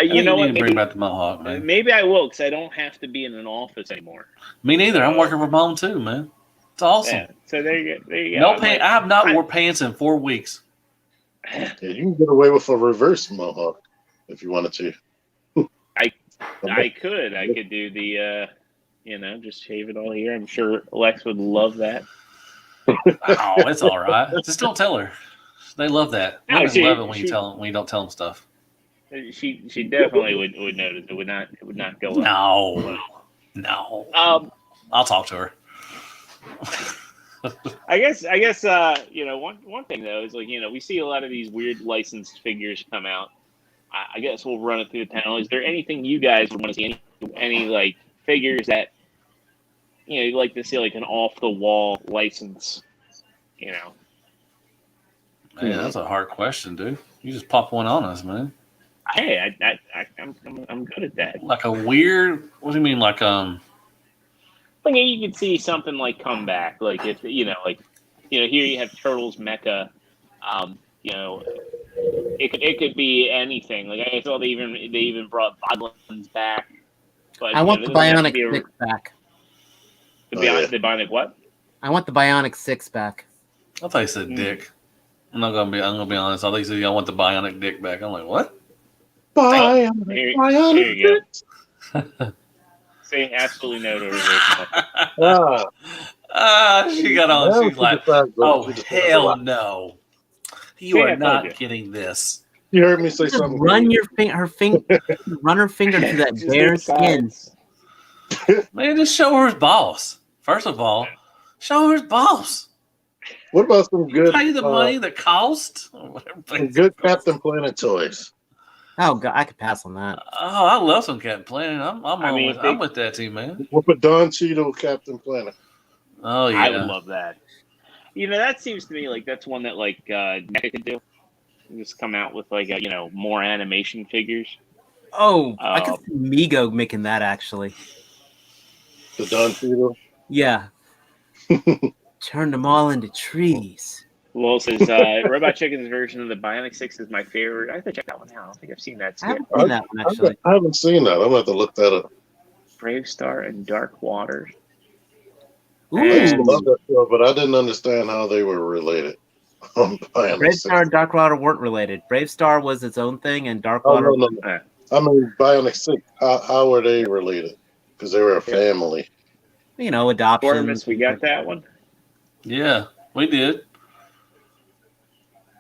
You know what? Need to bring about the Mohawk, man. Maybe I will, because I don't have to be in an office anymore. Me neither. I'm working from home too, man. It's awesome. Yeah, so there you go. No pants. I have not worn pants in 4 weeks. Yeah, you can get away with a reverse Mohawk if you wanted to. I could do the just shave it all here. I'm sure Lex would love that. Oh, it's all right. Just don't tell her. They love that. No, Women love it when you don't tell them stuff. She definitely would notice. It would not go up. No. I'll talk to her. I guess one thing though is we see a lot of these weird licensed figures come out. I guess we'll run it through the panel. Is there anything you guys want to see? Any like figures that you'd like to see, like an off the wall license? Man, that's a hard question, dude. You just pop one on us, man. Hey, I'm good at that. Like a weird. What do you mean, like Like you could see something like come back, like if here you have Turtles Mecca. It could be anything. Like I saw they even brought Boglins back. But I want the Bionic 6 back. The Bionic what? I want the Bionic 6 back. I thought you said dick. I'm gonna be honest. I thought you said I want the Bionic dick back. I'm like, what? Bionic. Here you go. Say absolutely no to reverse. She got on. She's like, oh hell no. You are not getting this. You heard me say something. Run her finger through that bare skin. Man, just show her his balls. First of all, show her his balls. What about some good? Pay the money that cost. Some good Captain Planet toys. Oh god, I could pass on that. Oh, I love some Captain Planet. I'm with that team, man. What about Don Cheadle Captain Planet? Oh yeah, I would love that. That seems to me like that's one that Mecca could do. Just come out with more animation figures. Oh, I could see Mego making that actually. The Don Cheadle? Yeah. Turn them all into trees. Lowell says, Robot Chicken's version of the Bionic 6 is my favorite. I have to check that one out. I don't think I've seen that. I haven't seen that one, actually. I haven't seen that. I'm going to have to look that up. Brave Star and Dark Waters. I used to love that show, but I didn't understand how they were related. Brave Star and Dark Water weren't related. Brave Star was its own thing, and Dark Water. No. I mean, Bionic 6, how are they related? Because they were a family. You know, adoption. Tormus, we got that one. Yeah, we did.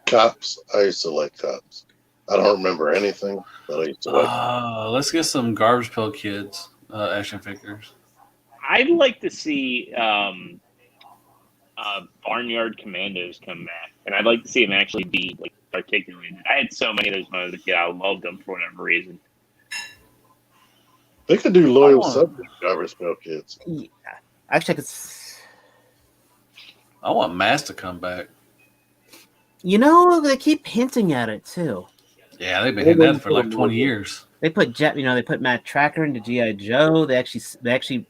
Cops, I used to like Cops. I don't remember anything, but I used to like Let's get some Garbage Pail Kids action figures. I'd like to see Barnyard Commandos come back, and I'd like to see them actually be like articulated. I had so many of those when I was a kid. I loved them for whatever reason. They could do loyal subject Garbage Pail Kids. Yeah. Actually, I want Mass to come back. you know, they keep hinting at it too. Yeah, they've been hitting that for like 20 years. They put they put Matt Tracker into GI Joe. They actually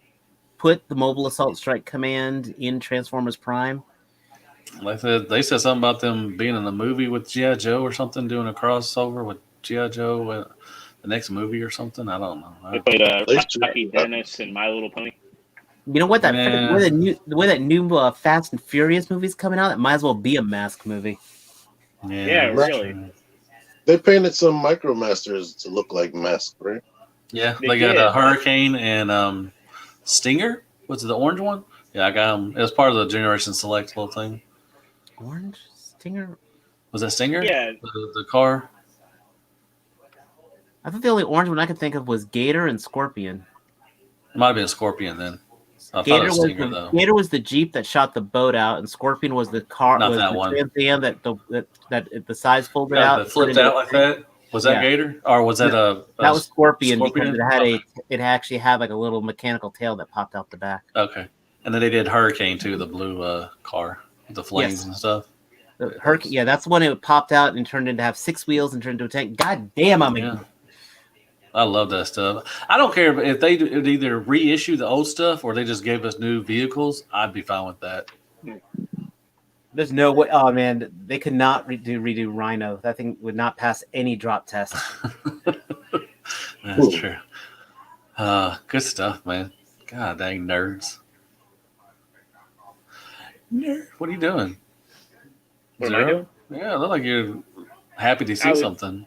put the Mobile Assault Strike Command in Transformers Prime. Like they said something about them being in a movie with GI Joe or something, doing a crossover with GI Joe, the next movie or something. I don't know. They played Rocky Dennis and My Little Pony. You know what? The way that new Fast and Furious movie's coming out, it might as well be a Mask movie. Yeah, really. They painted some Micromasters to look like Mask, right? Yeah, they got a Hurricane and Stinger. Was it the orange one? Yeah, I got them. It was part of the Generation Select little thing. Orange Stinger? Was that Stinger? Yeah. The car? I think the only orange one I could think of was Gator and Scorpion. It might have been Scorpion then. I thought Gator it was Stinger, though. Gator was the Jeep that shot the boat out, and Scorpion was the car. Not was that the one. Trans Am that the sides folded out. That flipped out like that? Was that Gator? Or was that that was Scorpion, Scorpion? because it actually had like a little mechanical tail that popped out the back. Okay. And then they did Hurricane too, the blue car with the flames and stuff. The Hurricane, yeah, that's when it popped out and turned into have 6 wheels and turned into a tank. God damn, I love that stuff. I don't care if they either reissue the old stuff or they just gave us new vehicles. I'd be fine with that. There's no way. Oh man, they could not redo Rhino. That thing would not pass any drop test. That's true. Good stuff, man. God dang nerds. Nerd. What are you doing? What am I doing? Yeah, look like you're happy to see something.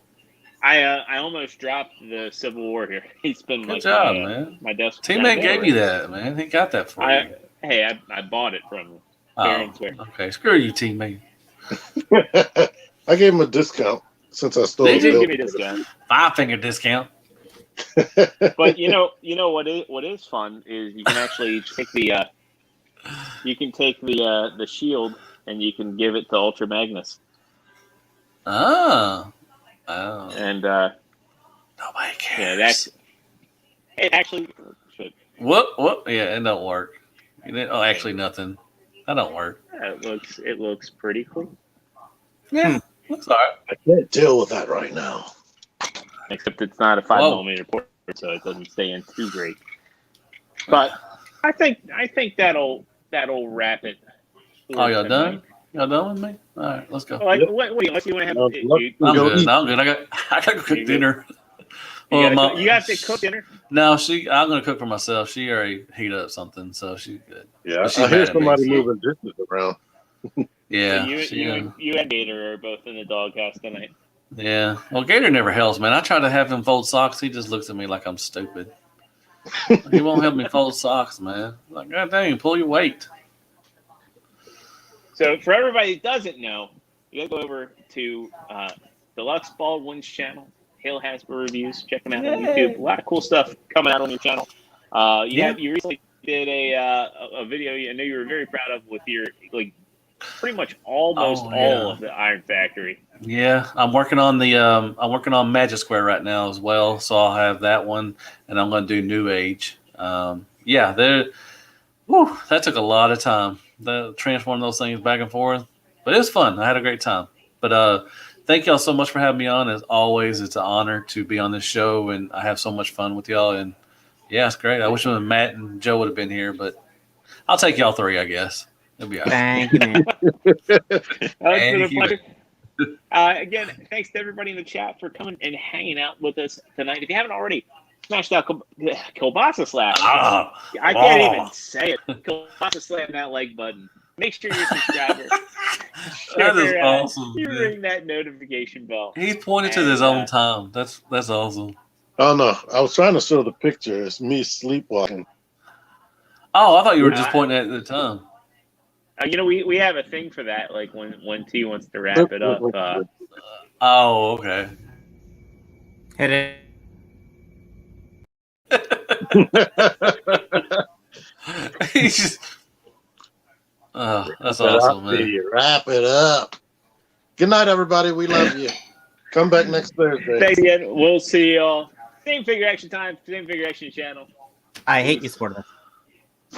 I almost dropped the Civil War here. He's been good job, man. My desk. Teammate gave you that, man. He got that for you. Hey, I bought it from him. Okay. Screw you, teammate. I gave him a discount since I stole it. They did give me a discount. 5-finger discount. But you know what is fun is you can actually take the shield and you can give it to Ultra Magnus. Oh. And nobody cares. Yeah, that's it. Actually, should. Whoop. Yeah, it don't work. Actually, nothing. That don't work. Yeah, it looks pretty cool. Yeah, looks all right. I can't deal with that right now. Except it's not a 5mm port, so it doesn't stay in too great. But I think that'll wrap it. Oh, y'all done? Y'all done with me? All right, let's go. Like, what unless you want to have? I'm good. I gotta go cook dinner. You have to cook dinner. No, I'm gonna cook for myself. She already heat up something, so she's good. Yeah, I hear somebody moving dishes around. Yeah, so you and Gator are both in the doghouse tonight. Yeah, well, Gator never helps, man. I try to have him fold socks. He just looks at me like I'm stupid. He won't help me fold socks, man. Like, God dang, pull your weight. So for everybody that doesn't know, you gotta go over to Deluxe Baldwin's channel. Hale Hasbro reviews. Check them out on YouTube. A lot of cool stuff coming out on your channel. You recently did a video I know you were very proud of with your pretty much almost all of the Iron Factory. Yeah, I'm working on Magic Square right now as well, so I'll have that one, and I'm going to do New Age. That took a lot of time. Transforming those things back and forth, but it was fun. I had a great time. But thank y'all so much for having me on. As always, it's an honor to be on this show, and I have so much fun with y'all. And yeah, it's great. I wish Matt and Joe would have been here, but I'll take y'all three, I guess. It'll be all right. Thank you, man. It's been a pleasure. Again, thanks to everybody in the chat for coming and hanging out with us tonight. If you haven't already, smash that Kielbasa Slap. I can't even say it. Kielbasa Slam that like button. Make sure you're a subscriber. That is awesome. You ring that notification bell. He's pointed to his own time. That's awesome. Oh no, I was trying to show the picture. It's me sleepwalking. Oh, I thought you were just pointing at the tongue. We have a thing for that. Like when T wants to wrap it up. Oh, okay. Hit it. He's just. Oh, that's awesome, man. Wrap it up. Good night, everybody. We love you. Come back next Thursday. Thanks again. We'll see y'all. Same figure action time. Same figure action channel. I hate you, Sportman.